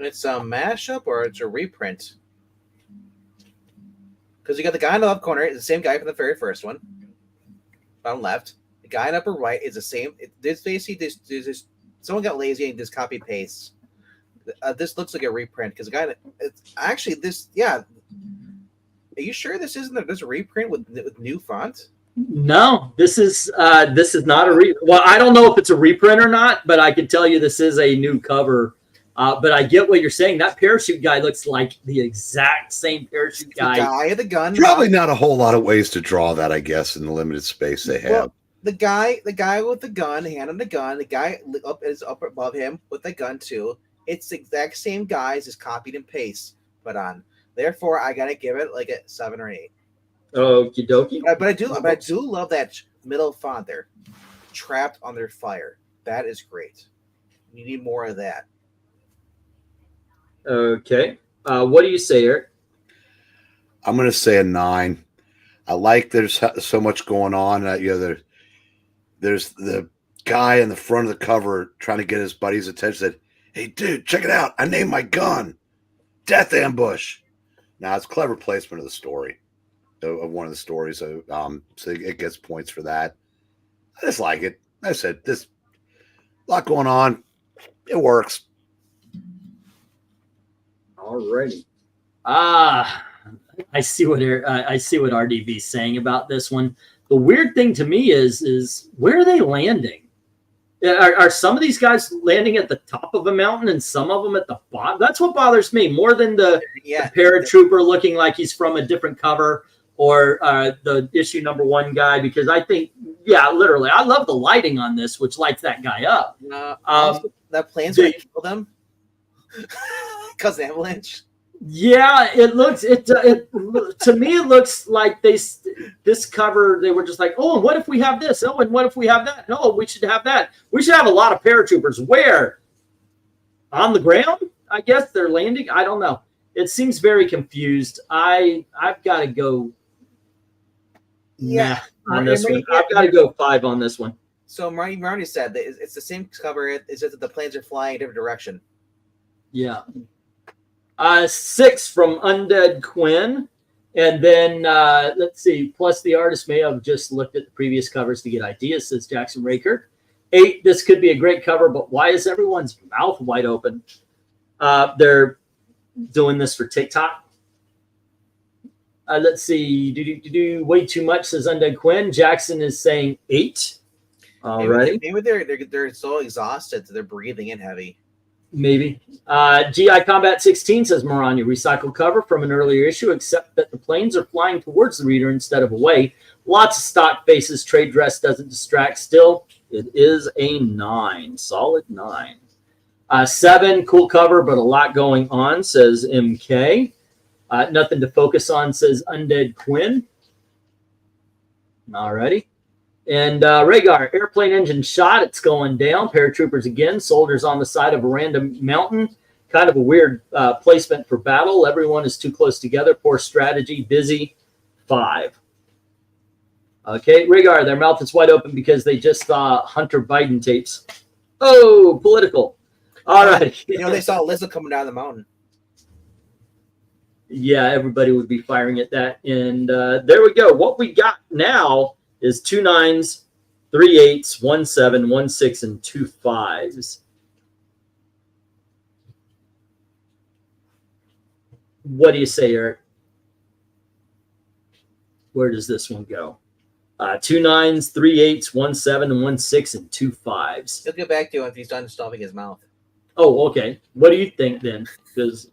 S2: It's a mashup or it's a reprint. Because you got the guy in the left corner, it's the same guy from the very first one. Bottom left. The guy in upper right is the same. This basically this someone got lazy and just copy paste. This looks like a reprint because the guy. It's actually this. Yeah. Are you sure this isn't a reprint with new font?
S1: No, this is not a well, I don't know if it's a reprint or not, but I can tell you this is a new cover. But I get what you're saying. That parachute guy looks like the exact same parachute guy.
S2: The guy with the gun.
S3: Probably not a whole lot of ways to draw that, I guess, in the limited space they have.
S2: Well, the guy with the gun, hand on the gun. The guy up above him with the gun too. It's the exact same guys, just copied and paste, put on. Therefore, I gotta give it like a 7 or 8.
S1: Okie dokie.
S2: But I do love that middle font there, trapped under fire. That is great. You need more of that.
S1: Okay. What do you say, Eric?
S3: I'm going to say a 9. I like there's so much going on. There's the guy in the front of the cover trying to get his buddy's attention. Said, "Hey, dude, check it out. I named my gun Death Ambush." Now, it's clever placement of the story, of one of the stories. So it gets points for that. I just like it. I said, there's a lot going on. It works.
S1: Alrighty. I see what RDV's saying about this one. The weird thing to me is where are they landing? Are some of these guys landing at the top of a mountain and some of them at the bottom? That's what bothers me more than the paratrooper looking like he's from a different cover or the issue #1 guy, because I think, literally, I love the lighting on this, which lights that guy up.
S2: That plane's going to kill them because the avalanche.
S1: Yeah, it looks to me it looks like this cover, they were just like, oh, and what if we have this? Oh, and what if we have that? No, we should have that. We should have a lot of paratroopers. Where? On the ground? I guess they're landing. I don't know. It seems very confused. I've got to go. On this one, I've got to go 5 on this one.
S2: So Marty said that it's the same cover. It's just that the planes are flying a different direction.
S1: Yeah. 6 from Undead Quinn. And then, let's see, plus the artist may have just looked at the previous covers to get ideas, says Jackson Raker. 8, this could be a great cover, but why is everyone's mouth wide open? They're doing this for TikTok. Let's see, way too much, says Undead Quinn. Jackson is saying 8. All right.
S2: Maybe they're so exhausted that they're breathing in heavy.
S1: Maybe. GI Combat 16 says Maranya, recycled cover from an earlier issue, except that the planes are flying towards the reader instead of away. Lots of stock faces. Trade dress doesn't distract. Still, it is a 9. Solid 9. 7, cool cover, but a lot going on, says MK. Nothing to focus on, says Undead Quinn. Alrighty. And Rhaegar, airplane engine shot. It's going down. Paratroopers again. Soldiers on the side of a random mountain. Kind of a weird placement for battle. Everyone is too close together. Poor strategy. Busy. 5. Okay, Rhaegar, their mouth is wide open because they just saw Hunter Biden tapes. Oh, political. All right.
S2: They saw Elizabeth coming down the mountain.
S1: Yeah, everybody would be firing at that. And there we go. What we got now is 2 9s, 3 8s, 1 7, 1 6, and 2 5s. What do you say, Eric? Where does this one go? 2 9s, 3 8s, 1 7, and 1 6, and 2 5s.
S2: He'll get back to you if he's done stuffing his mouth.
S1: Oh, okay. What do you think then? Because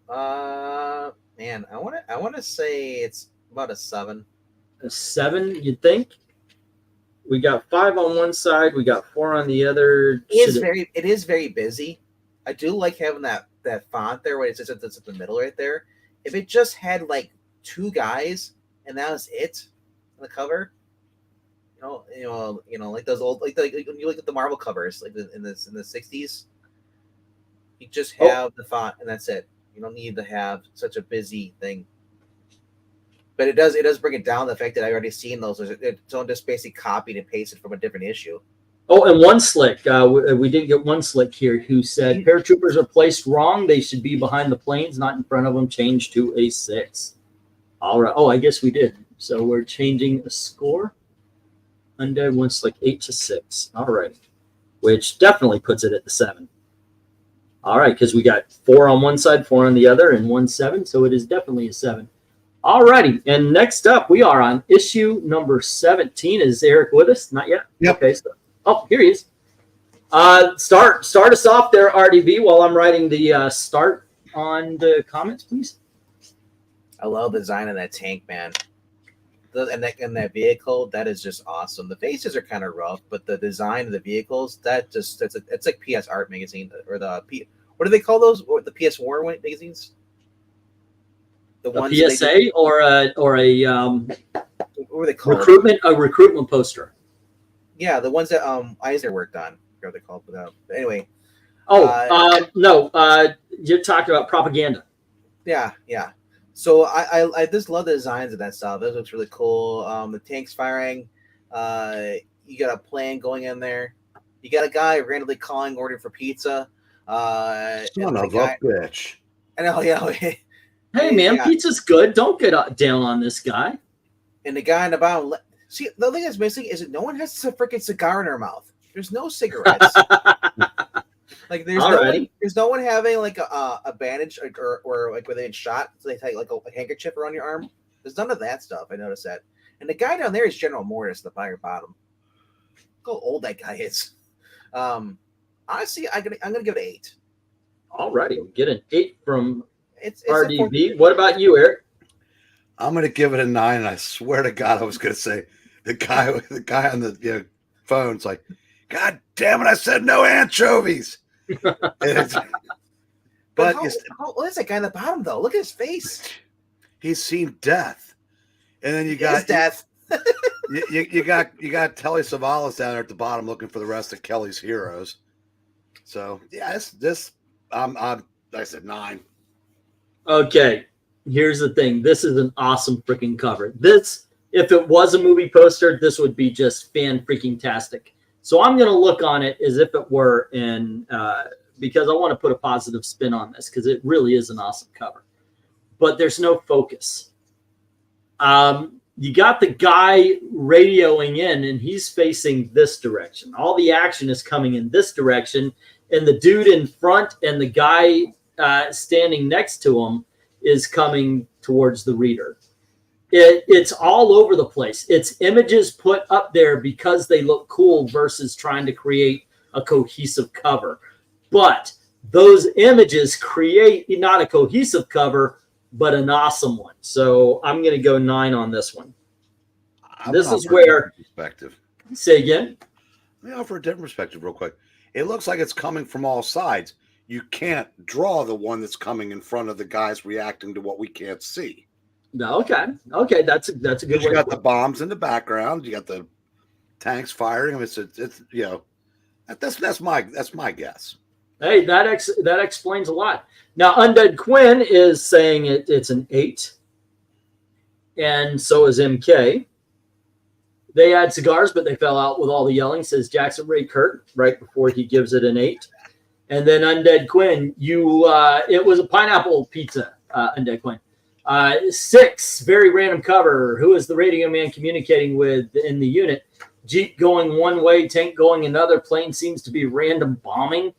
S2: man, I want to say it's about a 7.
S1: A 7, you think? We got 5 on one side, we got 4 on the other.
S2: It is very busy. I do like having that font there where it's at the middle right there. If it just had like 2 guys and that was it on the cover, like those old like when you look at the Marvel covers like in the 60s, you just have the font and that's it. You don't need to have such a busy thing. But it does bring it down, the fact that I already seen those. It's just basically copied and pasted from a different issue.
S1: Oh, and one slick. We did get one slick here who said paratroopers are placed wrong. They should be behind the planes, not in front of them. Change to a 6. All right. Oh, I guess we did. So we're changing a score. Undead one slick 8 to 6. All right. Which definitely puts it at the 7. All right, because we got 4 on one side, 4 on the other, and 1 7. So it is definitely a 7. All righty. And next up, we are on issue number 17. Is Eric with us? Not yet?
S3: Yep.
S1: Okay. So, oh, here he is. Start us off there, RDV, while I'm writing the start on the comments, please.
S2: I love the design of that tank, man. And that vehicle, that is just awesome. The faces are kind of rough, but the design of the vehicles, it's like PS Art magazine or what do they call those? What, the PS War magazines? The ones
S1: PSA or a
S2: what were they called?
S1: recruitment poster.
S2: Yeah, the ones that Eisner worked on. I forgot what they called, but anyway.
S1: No, you're talking about propaganda.
S2: Yeah. So I just love the designs of that stuff. That looks really cool. The tanks firing. You got a plane going in there. You got a guy randomly calling, ordering for pizza.
S3: Son of a bitch.
S2: I know, yeah.
S1: Hey man, pizza's good. Don't get down on this guy.
S2: And the guy in the bottom. See, the thing that's missing is that no one has a freaking cigar in their mouth. There's no cigarettes. Like there's no one having like a bandage or like where they had shot, so they take like a handkerchief around your arm. There's none of that stuff. I noticed that. And the guy down there is General Mortis, the fire bottom. Look how old that guy is. Honestly, I'm gonna give it 8.
S1: All righty, we get an 8 from
S2: it's
S1: RDV. What about you, Eric?
S3: I'm gonna give it a 9, and I swear to God, I was gonna say the guy on the phone's like, God damn it, I said no anchovies. But
S2: there's that guy in the bottom though. Look at his face.
S3: He's seen death, and then you got
S2: death.
S3: you got Telly Savalas down there at the bottom looking for the rest of Kelly's heroes. So yeah, I said 9.
S1: Okay, here's the thing. This is an awesome freaking cover. This, if it was a movie poster, this would be just fan freaking tastic. So I'm going to look on it as if it were because I want to put a positive spin on this because it really is an awesome cover. But there's no focus. You got the guy radioing in and he's facing this direction. All the action is coming in this direction. And the dude in front and the guy standing next to him is coming towards the reader. It's all over the place. It's images put up there because they look cool versus trying to create a cohesive cover. But those images create not a cohesive cover, but an awesome one. So I'm going to go 9 on this one. This is where
S3: perspective.
S1: Say again.
S3: Let me offer a different perspective real quick. It looks like it's coming from all sides. You can't draw the one that's coming in front of the guys reacting to what we can't see.
S1: No, okay, that's a good way.
S3: You got the bombs in the background. You got the tanks firing. I mean, it's that's my guess.
S1: Hey, that explains a lot. Now, Undead Quinn is saying it's an 8, and so is MK. They had cigars, but they fell out with all the yelling, says Jackson Ray Kurt, right before he gives it an 8. And then Undead Quinn, it was a pineapple pizza, Undead Quinn. 6, very random cover. Who is the radio man communicating with in the unit? Jeep going one way, tank going another. Plane seems to be random bombing.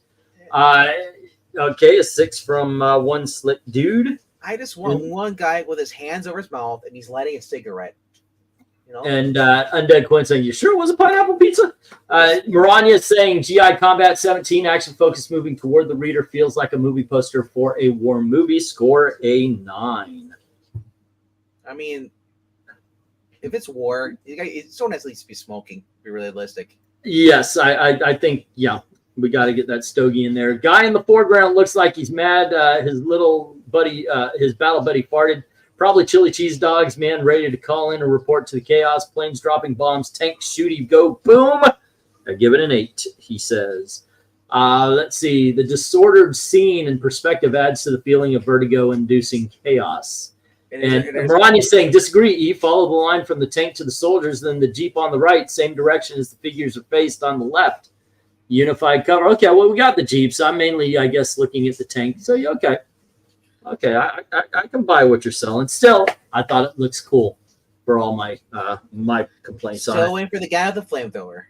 S1: Okay, a 6 from one slick dude.
S2: I just want one guy with his hands over his mouth and he's lighting a cigarette. You know?
S1: And Undead Quinn saying, "You sure it was a pineapple pizza?" Maranya is saying, "GI Combat 17, action focus moving toward the reader, feels like a movie poster for a war movie." Score a 9.
S2: I mean, if it's war, someone has at least be smoking. To be realistic.
S1: Yes, I think we got to get that stogie in there. Guy in the foreground looks like he's mad. His little buddy, his battle buddy, farted. Probably chili cheese dogs, man, ready to call in a report to the chaos. Planes dropping bombs, tanks shooting, go boom. I give it an 8, he says. Let's see. The disordered scene and perspective adds to the feeling of vertigo-inducing chaos. And Maranya's saying, disagree, E. Follow the line from the tank to the soldiers, then the Jeep on the right, same direction as the figures are faced on the left. Unified cover. Okay, well, we got the Jeeps. I'm mainly, I guess, looking at the tank. So, yeah, okay. Okay, I can buy what you're selling. Still, I thought it looks cool for all my my complaints on it.
S2: So, waiting for the guy with the flamethrower.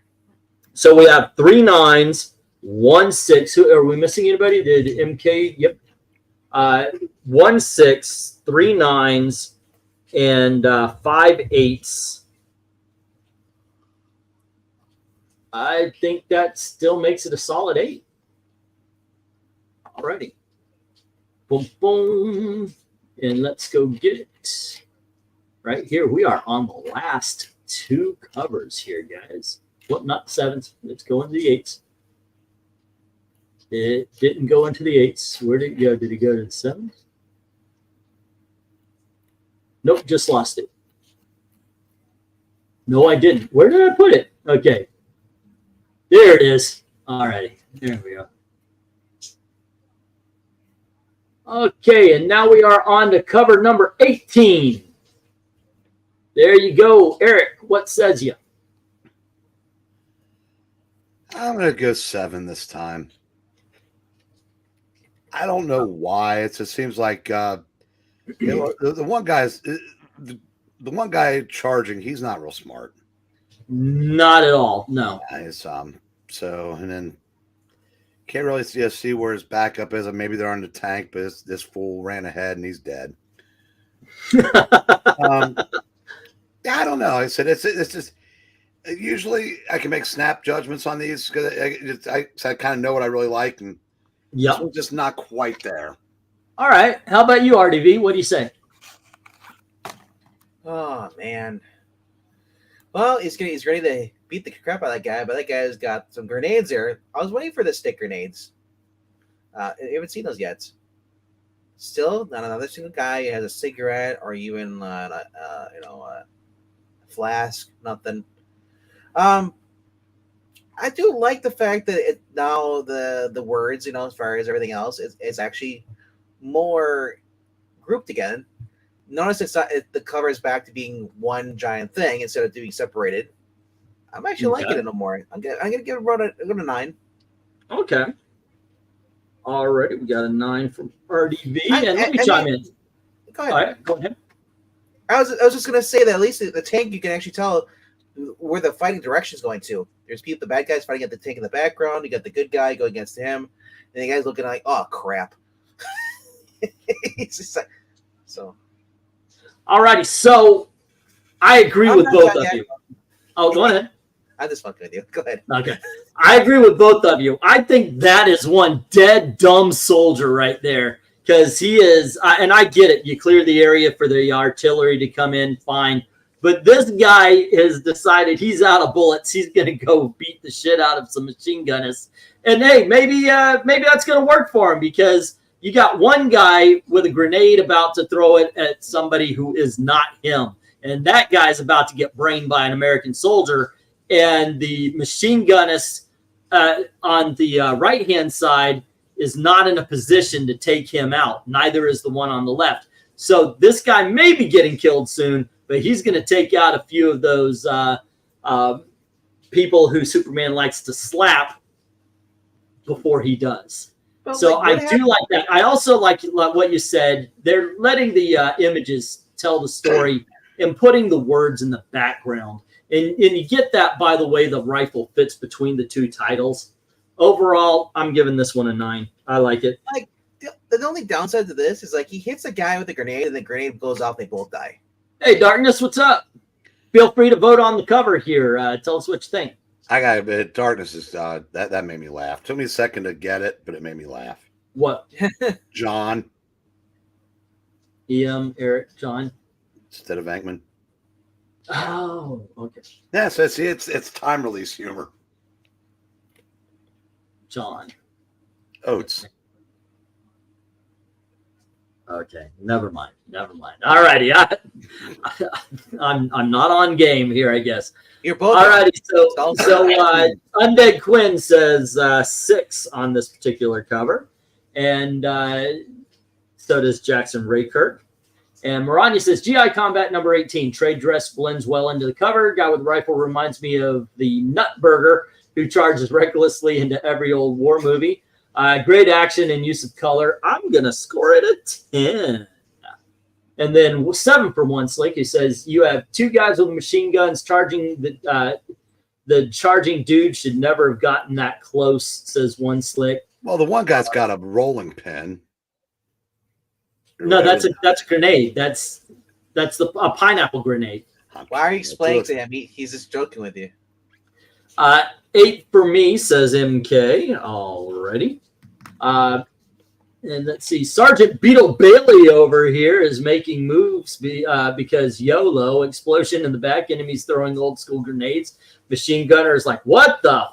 S1: So, we have 3 9s, 1 6. Are we missing anybody? Did MK? Yep. 1 6, 3 9s, and 5 8s. I think that still makes it a solid 8. Alrighty. Boom, boom. And let's go get it. Right here, we are on the last 2 covers here, guys. Well, not 7s. Let's go into the 8s. It didn't go into the 8s. Where did it go? Did it go to the 7s? Nope, just lost it. No, I didn't. Where did I put it? Okay. There it is. All righty. There we go. Okay, and now we are on to cover number 18. There you go, Eric. What says you?
S3: I'm going to go 7 this time. I don't know why. It just seems like the one guy's the one guy charging. He's not real smart.
S1: Not at all. No.
S3: He's, so and then can't really see where his backup is. Maybe they're on the tank, but this fool ran ahead and he's dead. I don't know. I said it's just usually I can make snap judgments on these because I kind of know what I really like, and
S1: yeah,
S3: just not quite there.
S1: All right. How about you, RDV? What do you say?
S2: Oh man. Well, he's ready to beat the crap out of that guy, but that guy's got some grenades there. I was waiting for the stick grenades. I haven't seen those yet. Still, not another single guy who has a cigarette or even a flask. Nothing. I do like the fact that now the words, as far as everything else, is actually more grouped again. Notice the cover is back to being one giant thing instead of being separated. I'm actually liking it no more. I'm gonna give it a 9.
S1: Okay. Alrighty, we got a 9 from RDV, and let me chime in.
S2: Go ahead.
S1: All right, go ahead.
S2: I was just gonna say that at least the tank, you can actually tell where the fighting direction is going to. There's the bad guys fighting at the tank in the background. You got the good guy going against him, and the guy's looking like, oh crap. It's just like, so.
S1: Alrighty, so I agree with both of you. Oh, go ahead.
S2: I'm just fucking with you. Go ahead.
S1: Okay. I agree with both of you. I think that is one dead dumb soldier right there, because he is, and I get it. You clear the area for the artillery to come in, fine. But this guy has decided he's out of bullets. He's going to go beat the shit out of some machine gunners. And hey, maybe that's going to work for him, because you got one guy with a grenade about to throw it at somebody who is not him. And that guy's about to get brained by an American soldier. And the machine gunist on the right-hand side is not in a position to take him out. Neither is the one on the left. So this guy may be getting killed soon, but he's going to take out a few of those people who Superman likes to slap before he does. But so I do like that. I also like what you said. They're letting the images tell the story and putting the words in the background. And you get that by the way the rifle fits between the 2 titles. Overall, I'm giving this one a 9. I like it.
S2: Like the only downside to this is like he hits a guy with a grenade and the grenade goes off. They both die.
S1: Hey, Darkness, what's up? Feel free to vote on the cover here. Tell us what you think.
S3: I got a bit. Darkness is that made me laugh. Took me a second to get it, but it made me laugh.
S1: What?
S3: John.
S1: Eric, John.
S3: Instead of VENKMAN.
S1: Oh, okay.
S3: Yeah, so it's time release humor.
S1: John.
S3: Oates.
S1: Okay, never mind. All righty, I'm not on game here, I guess.
S2: You're both.
S1: All righty, so Undead Quinn says 6 on this particular cover, and so does Jackson Raykirk. And Maranya says, GI Combat number 18. Trade dress blends well into the cover. Guy with rifle reminds me of the Nutburger who charges recklessly into every old war movie. Great action and use of color. I'm going to score it a 10. And then 7 for One Slick, who says, you have 2 guys with machine guns charging. The charging dude should never have gotten that close, says One Slick.
S3: Well, the one guy's got a rolling pin.
S1: No, that's a grenade. That's a pineapple grenade.
S2: Why are you explaining to him? He's just joking with you.
S1: 8 for me, says MK. Alrighty. And let's see. Sergeant Beetle Bailey over here is making moves because YOLO, explosion in the back, enemies throwing old school grenades. Machine gunner is like, what the?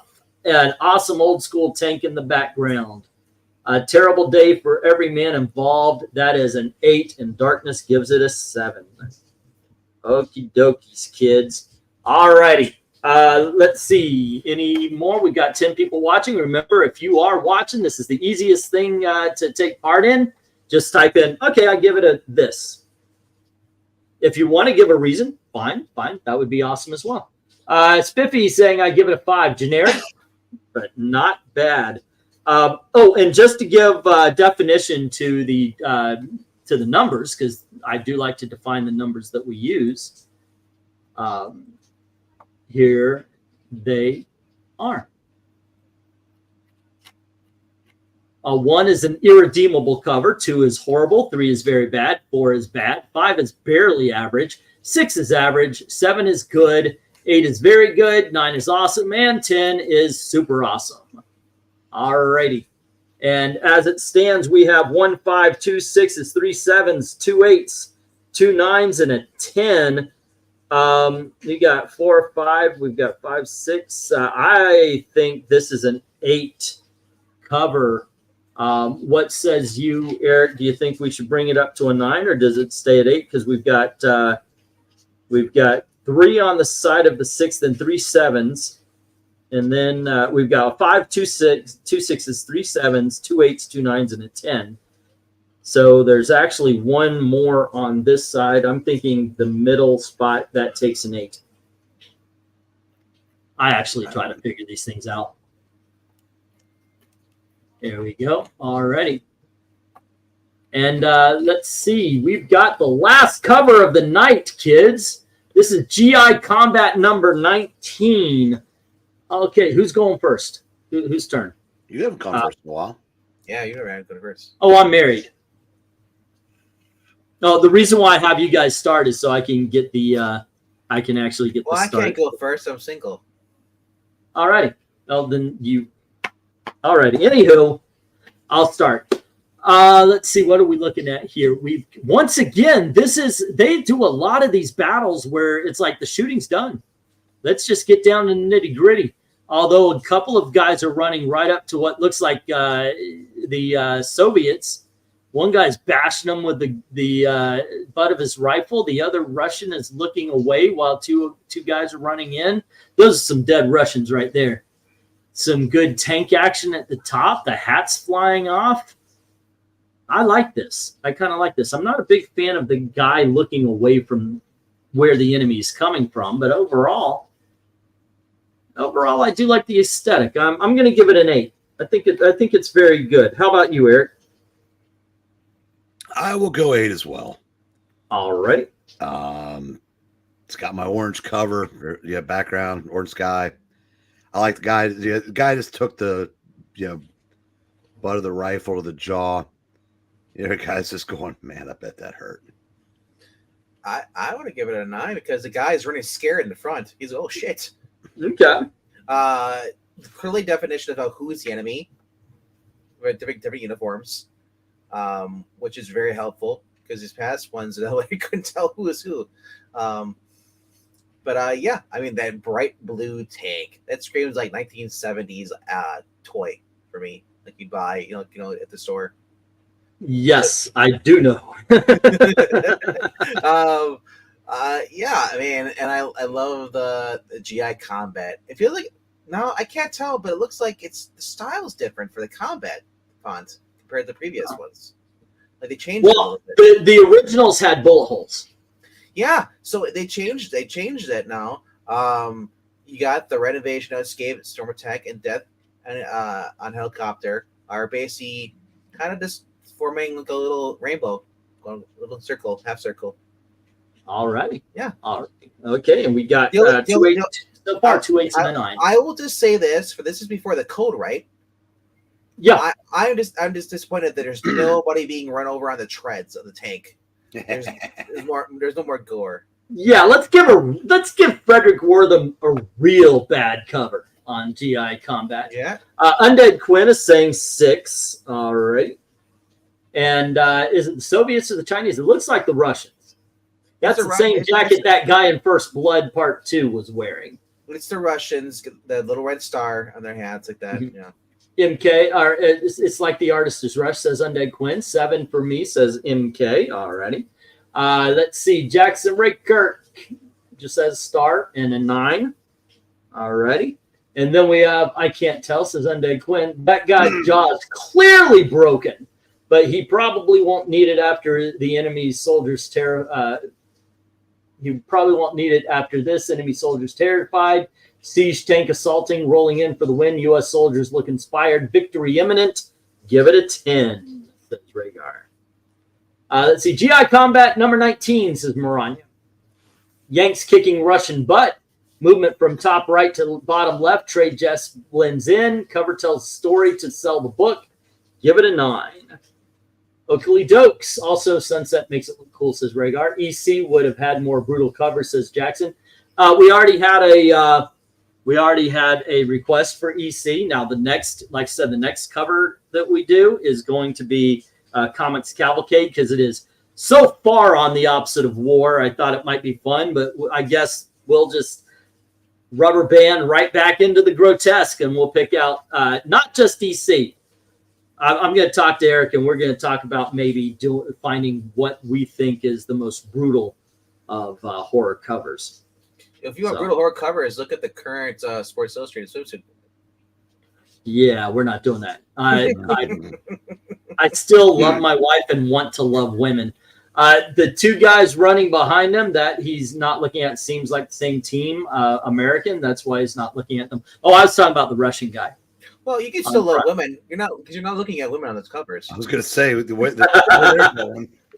S1: An awesome old school tank in the background. A terrible day for every man involved. That is an 8, and Darkness gives it a 7. Okie dokies, kids. All righty. Let's see. Any more? We've got 10 people watching. Remember, if you are watching, this is the easiest thing to take part in. Just type in, okay, I give it a this. If you want to give a reason, fine. That would be awesome as well. Spiffy saying I give it a 5. Generic, but not bad. And just to give definition to the numbers, because I do like to define the numbers that we use. Here they are. 1 is an irredeemable cover. 2 is horrible. 3 is very bad. 4 is bad. 5 is barely average. 6 is average. 7 is good. 8 is very good. 9 is awesome. And 10 is super awesome. All righty. And as it stands, we have 1 5, 2 6s, 3 7s, 2 8s, 2 9s, and a 10. We got 4 5. We've got 5 6. I think this is an 8 cover. What says you, Eric? Do you think we should bring it up to a 9, or does it stay at 8? Because we've got 3 on the side of the 6th and 3 7s. And then we've got a 5, 2 6, 2 6s, 3 7s, 2 8s, 2 9s, and a 10. So there's actually 1 more on this side. I'm thinking the middle spot, that takes an 8. I actually try to figure these things out. There we go. All righty. And let's see. We've got the last cover of the night, kids. This is GI Combat number 19. Okay, who's going first? Whose turn?
S3: You haven't gone first in a while.
S2: Yeah, you never had to go first.
S1: Oh, I'm married. No, the reason why I have you guys start is so I can get the I can actually get the start.
S2: Well, I can't go first. I'm single.
S1: All righty. Well, then you. All righty. Anywho, I'll start. Let's see. What are we looking at here? We've once again. They do a lot of these battles where it's like the shooting's done. Let's just get down to the nitty gritty. Although a couple of guys are running right up to what looks like the Soviets. One guy's bashing them with the butt of his rifle. The other Russian is looking away while two guys are running in. Those are some dead Russians right there. Some good tank action at the top. The hat's flying off. I like this. I kind of like this. I'm not a big fan of the guy looking away from where the enemy is coming from, but overall, I do like the aesthetic. I'm going to give it an 8. I think it's very good. How about you, Eric?
S3: I will go 8 as well.
S1: All right.
S3: It's got my orange cover, background, orange sky. I like the guy. The guy just took the butt of the rifle to the jaw. The guy's just going, man, I bet that hurt.
S2: I want to give it a 9 because the guy is running scared in the front. He's oh shit.
S1: Okay.
S2: Clearly definition of who's the enemy with different uniforms, which is very helpful because these past ones, nobody couldn't tell who is who. But yeah, I mean that bright blue tank that screams like 1970s toy for me, like you'd buy, at the store.
S1: Yes, I do know.
S2: Yeah, I mean, and I love the GI combat. It feels like now I can't tell, but it looks like the style's different for the combat font compared to the previous ones. Like they changed it a
S1: Well,
S2: little bit.
S1: the originals had bullet holes.
S2: Yeah, so they changed it now. You got the Renovation, Escape, Storm Attack, and Death and on Helicopter are basically kind of just forming like a little rainbow, a little circle, half circle.
S1: All right.
S2: Yeah.
S1: All right. Okay, and we got
S2: The only-
S1: 2 8 so far, 2 8s and a 9.
S2: I will just say this, for this is before the code, right?
S1: Yeah.
S2: I'm just disappointed that there's nobody being run over on the treads of the tank. There's no more gore.
S1: Yeah, let's give Frederick Wortham a real bad cover on GI Combat.
S2: Yeah.
S1: Undead Quinn is saying 6. All right. And is it the Soviets or the Chinese? It looks like the Russians. That's the same jacket that guy in First Blood Part 2 was wearing.
S2: It's the Russians, the little red star on their hats like that.
S1: Mhm.
S2: Yeah.
S1: MK, or it's like the artist is Rush, says Undead Quinn. 7 for me, says MK. Alrighty. Let's see. Jackson Raykirk just says star and a 9. Alrighty. And then we have, I can't tell, says Undead Quinn. That guy's jaw is clearly broken, but he probably won't need it after the enemy soldiers he probably won't need it after this. Enemy soldiers terrified. Siege tank assaulting, rolling in for the win. U.S. soldiers look inspired. Victory imminent. Give it a 10, says Rhaegar. Let's see. GI Combat number 19, says Maranya. Yanks kicking Russian butt. Movement from top right to bottom left. Trade just blends in. Cover tells the story to sell the book. Give it a 9. Oakley Dokes. Also, Sunset makes it look cool, says Rhaegar. EC would have had more brutal cover, says Jackson. We already had a request for EC. Now the next, like I said, the next cover that we do is going to be Comics Cavalcade, because it is so far on the opposite of war. I thought it might be fun, but I guess we'll just rubber band right back into the grotesque, and we'll pick out not just EC. I'm going to talk to Eric, and we're going to talk about maybe finding what we think is the most brutal of horror covers.
S2: If you want brutal horror covers, look at the current Sports Illustrated swimsuit.
S1: Yeah, we're not doing that. I still love my wife and want to love women. The two guys running behind them that he's not looking at seems like the same team, American. That's why he's not looking at them. Oh, I was talking about the Russian guy.
S2: Well, you can still love women. You're not looking at women on those covers.
S3: I was going to say the way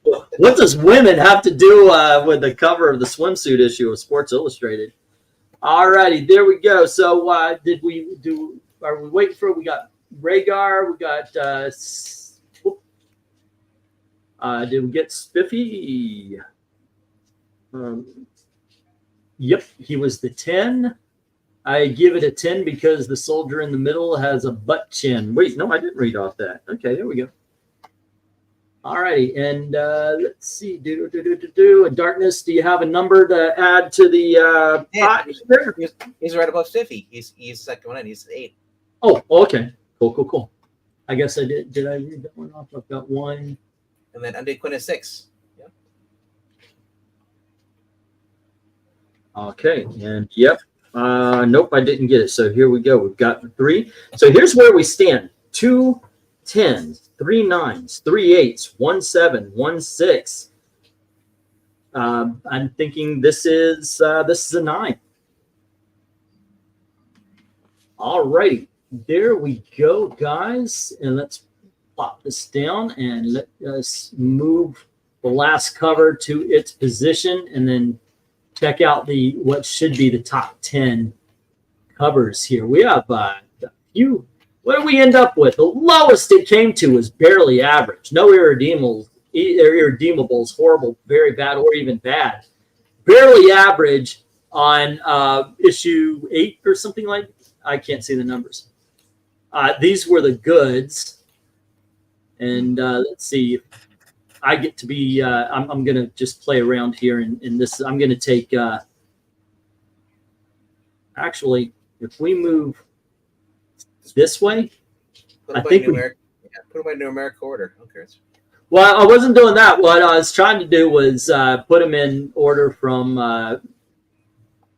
S1: what does women have to do with the cover of the swimsuit issue of Sports Illustrated? All righty, there we go. So are we waiting for, we got Rhaegar, we got, did we get Spiffy? Yep, he was the 10. I give it a 10 because the soldier in the middle has a butt chin. Wait, no, I didn't read off that. Okay, there we go. All righty, and let's see. Darkness, do you have a number to add to the pot?
S2: He's right above Stiffy. He's the second one in. He's 8.
S1: Oh, okay. Cool. I guess I did. Did I read that one off? I've got 1.
S2: And then Undead Quinn is 6. Yeah.
S1: Okay, and yep. Nope, I didn't get it. So here we go. We've got 3. So here's where we stand. 2 10s, 3 9s, 3 8s, 1 7, 1 6. I'm thinking this is a 9. All righty, there we go, guys, and let's pop this down and let us move the last cover to its position, and then check out what should be the top 10 covers here. We have a few. What did we end up with? The lowest it came to was barely average. No irredeemables, horrible, very bad, or even bad. Barely average on issue 8 or something like that. I can't see the numbers. These were the goods. And let's see. I get to be, I'm going to just play around here in this. I'm going to take, actually, if we move this way, I think
S2: put them by numeric order. Okay.
S1: Well, I wasn't doing that. What I was trying to do was put them in order from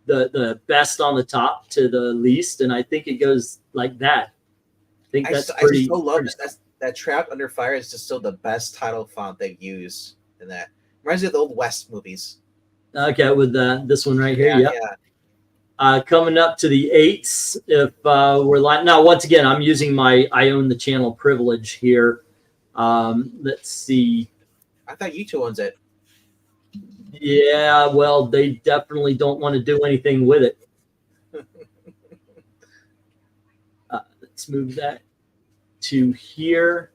S1: the best on the top to the least, and I think it goes like that. I think that's pretty.
S2: I still love that. that Trapped Under Fire is just still the best title font they've used in that. Reminds me of the old West movies.
S1: Okay, with this one right here.
S2: Yeah,
S1: Yep.
S2: yeah.
S1: Coming up to the 8s. If we're like now, once again, I'm using my I own the channel privilege here. Let's see.
S2: I thought YouTube owns it.
S1: Yeah, well, they definitely don't want to do anything with it. Let's move that to here.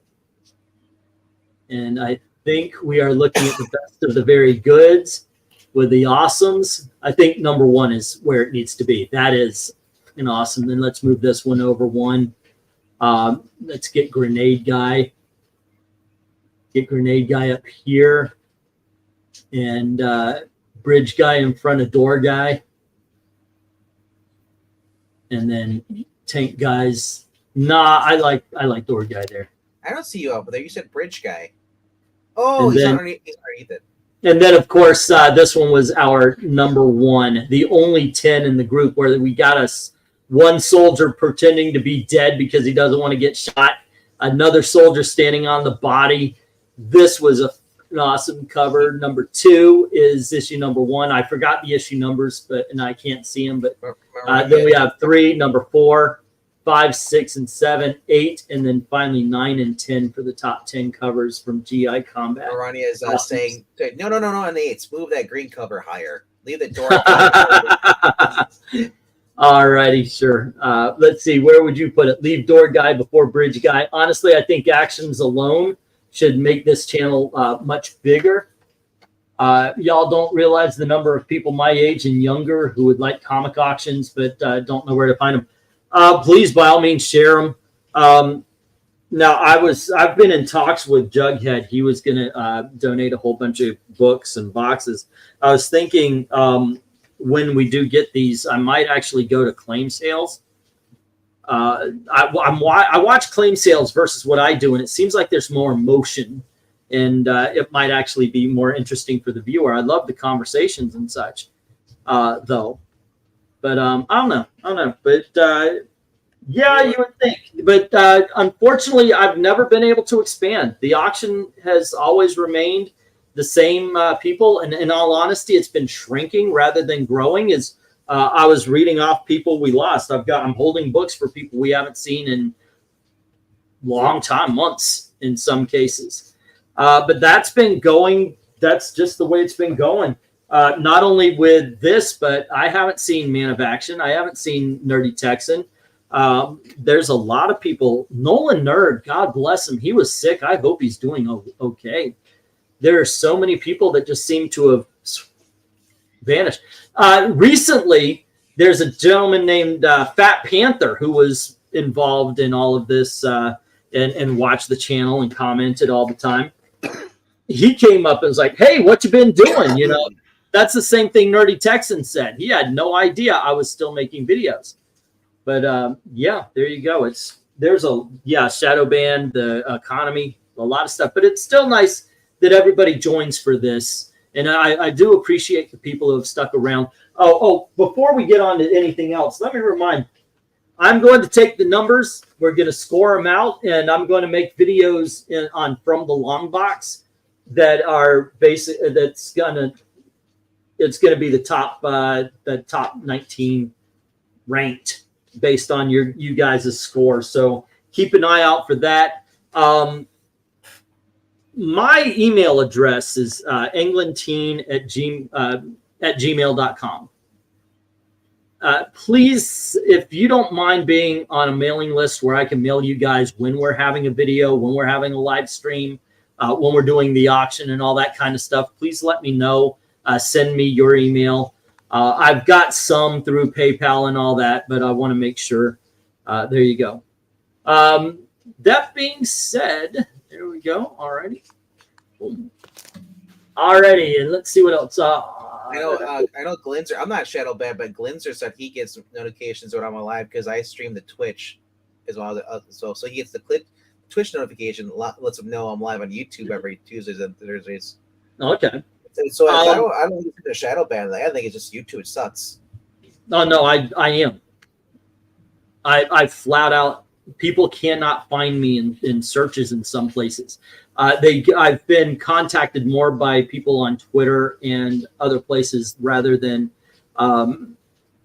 S1: And I think we are looking at the best of the very goods with the awesomes. I think number 1 is where it needs to be. That is an awesome. Then let's move this one over 1. Let's get Grenade Guy. Get Grenade Guy up here. And Bridge Guy in front of Door Guy. And then Tank Guys. Nah, I like Door Guy there.
S2: I don't see you up there. You said Bridge Guy. Oh, he's underneath it.
S1: And then, of course, this one was our number 1, the only 10 in the group, where we got us one soldier pretending to be dead because he doesn't want to get shot, another soldier standing on the body. This was an awesome cover. Number 2 is issue number 1. I forgot the issue numbers, and I can't see them. But then we have 3, number 4, 5, 6, and 7, 8, and then finally 9 and 10 for the top 10 covers from GI Combat.
S2: Maranya is saying, no, on the 8s. Move that green cover higher. Leave the door.
S1: All righty, sure. Let's see. Where would you put it? Leave Door Guy before Bridge Guy. Honestly, I think actions alone should make this channel much bigger. Y'all don't realize the number of people my age and younger who would like comic auctions but don't know where to find them. Please, by all means, share them. Now, I've been in talks with Jughead. He was going to donate a whole bunch of books and boxes. I was thinking when we do get these, I might actually go to claim sales. I watch claim sales versus what I do, and it seems like there's more emotion, and it might actually be more interesting for the viewer. I love the conversations and such, though. But I don't know. But yeah, you would think. But unfortunately, I've never been able to expand. The auction has always remained the same people, and in all honesty, it's been shrinking rather than growing. As I was reading off people we lost. I'm holding books for people we haven't seen in long time, months in some cases. But that's been going. That's just the way it's been going. Not only with this, but I haven't seen Man of Action. I haven't seen Nerdy Texan. There's a lot of people. Nolan Nerd, God bless him. He was sick. I hope he's doing okay. There are so many people that just seem to have vanished. Recently, there's a gentleman named Fat Panther who was involved in all of this and watched the channel and commented all the time. He came up and was like, "Hey, what you been doing?" You know. That's the same thing Nerdy Texan said. He had no idea I was still making videos. But yeah, there you go. There's Shadow Band, the economy, a lot of stuff. But it's still nice that everybody joins for this. And I do appreciate the people who have stuck around. Oh, before we get on to anything else, let me remind, I'm going to take the numbers. We're going to score them out, and I'm going to make videos on From the Long Box that are basic. It's going to be the top 19 ranked based on you guys' score. So keep an eye out for that. My email address is englandteen@gmail.com. Please, if you don't mind being on a mailing list where I can mail you guys when we're having a video, when we're having a live stream, when we're doing the auction and all that kind of stuff, please let me know. Send me your email. I've got some through PayPal and all that, but I want to make sure. There you go. That being said, there we go. Alrighty. Alrighty, and let's see what else.
S2: I know Glinzer. I'm not Shadow Bad, but Glinzer said he gets notifications when I'm alive because I stream the Twitch as well. So he gets the Twitch notification. Lets him know I'm live on YouTube every Tuesdays and Thursdays.
S1: Okay.
S2: So I don't listen to Shadow Band. I think it's just YouTube. It sucks.
S1: No, I am. I flat out people cannot find me in searches in some places. I've been contacted more by people on Twitter and other places rather than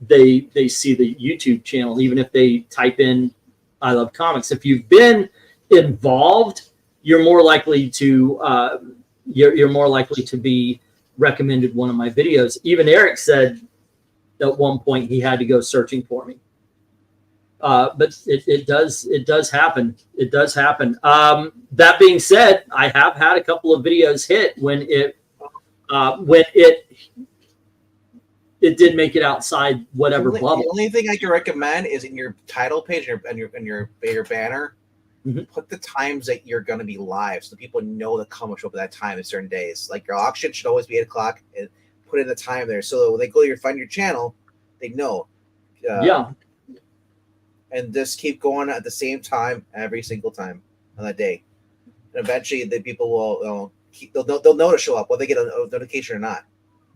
S1: they see the YouTube channel, even if they type in I love comics. If you've been involved, you're more likely to you're more likely to be recommended one of my videos. Even Eric said at one point he had to go searching for me. But it does happen. It does happen. That being said, I have had a couple of videos hit when it did make it outside whatever bubble.
S2: The only thing I can recommend is in your title page and your banner, put the times that you're going to be live, so people know the comic show up at that time at certain days. Like your auction should always be 8 o'clock, and put in the time there, so that when they go to find your channel, they know.
S1: Yeah.
S2: And just keep going at the same time every single time on that day, and eventually the people will they'll know to show up, whether they get a notification or not.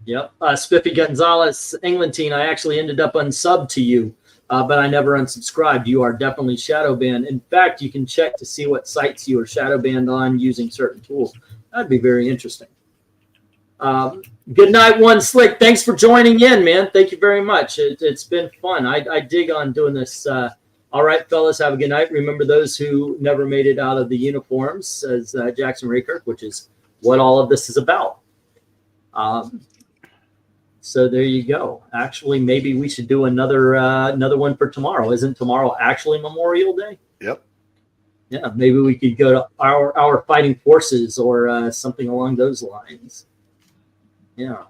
S1: Yep. Spiffy Gonzalez, Englantine, I actually ended up unsubbed to you, but I never unsubscribed. You are definitely shadow banned. In fact, you can check to see what sites you are shadow banned on using certain tools. That'd be very interesting. Good night, One Slick. Thanks for joining in, man. Thank you very much. It's been fun. I dig on doing this. All right, fellas, have a good night. Remember those who never made it out of the uniforms, says Jackson Raker, which is what all of this is about. So there you go. Actually, maybe we should do another one for tomorrow. Isn't tomorrow actually Memorial Day?
S3: Yep.
S1: Yeah, maybe we could go to our fighting forces or something along those lines. Yeah.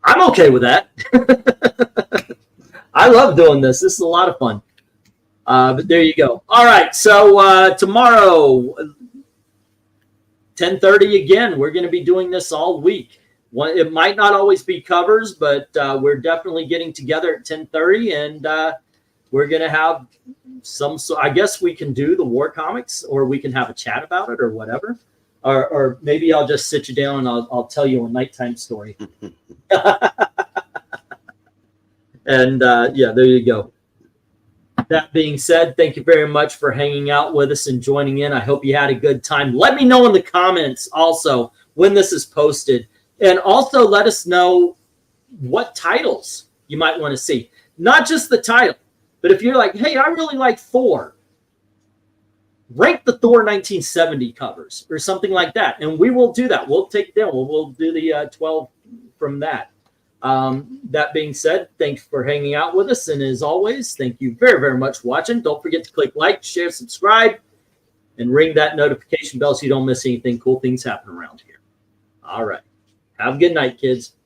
S1: I'm okay with that. I love doing this. This is a lot of fun. But there you go. All right. So tomorrow, 10:30 again. We're going to be doing this all week. It might not always be covers, but we're definitely getting together at 10:30, and we're going to have some. So I guess we can do the war comics, or we can have a chat about it, or whatever. Or maybe I'll just sit you down and I'll tell you a nighttime story. And yeah, there you go. That being said, thank you very much for hanging out with us and joining in. I hope you had a good time. Let me know in the comments also when this is posted. And also let us know what titles you might want to see. Not just the title, but if you're like, hey, I really like Thor, rank the Thor 1970 covers or something like that. And we will do that. We'll take them. We'll do the 12 from that. That being said, thanks for hanging out with us. And as always, thank you very, very much for watching. Don't forget to click like, share, subscribe, and ring that notification bell so you don't miss anything. Cool things happen around here. All right. Have a good night, kids.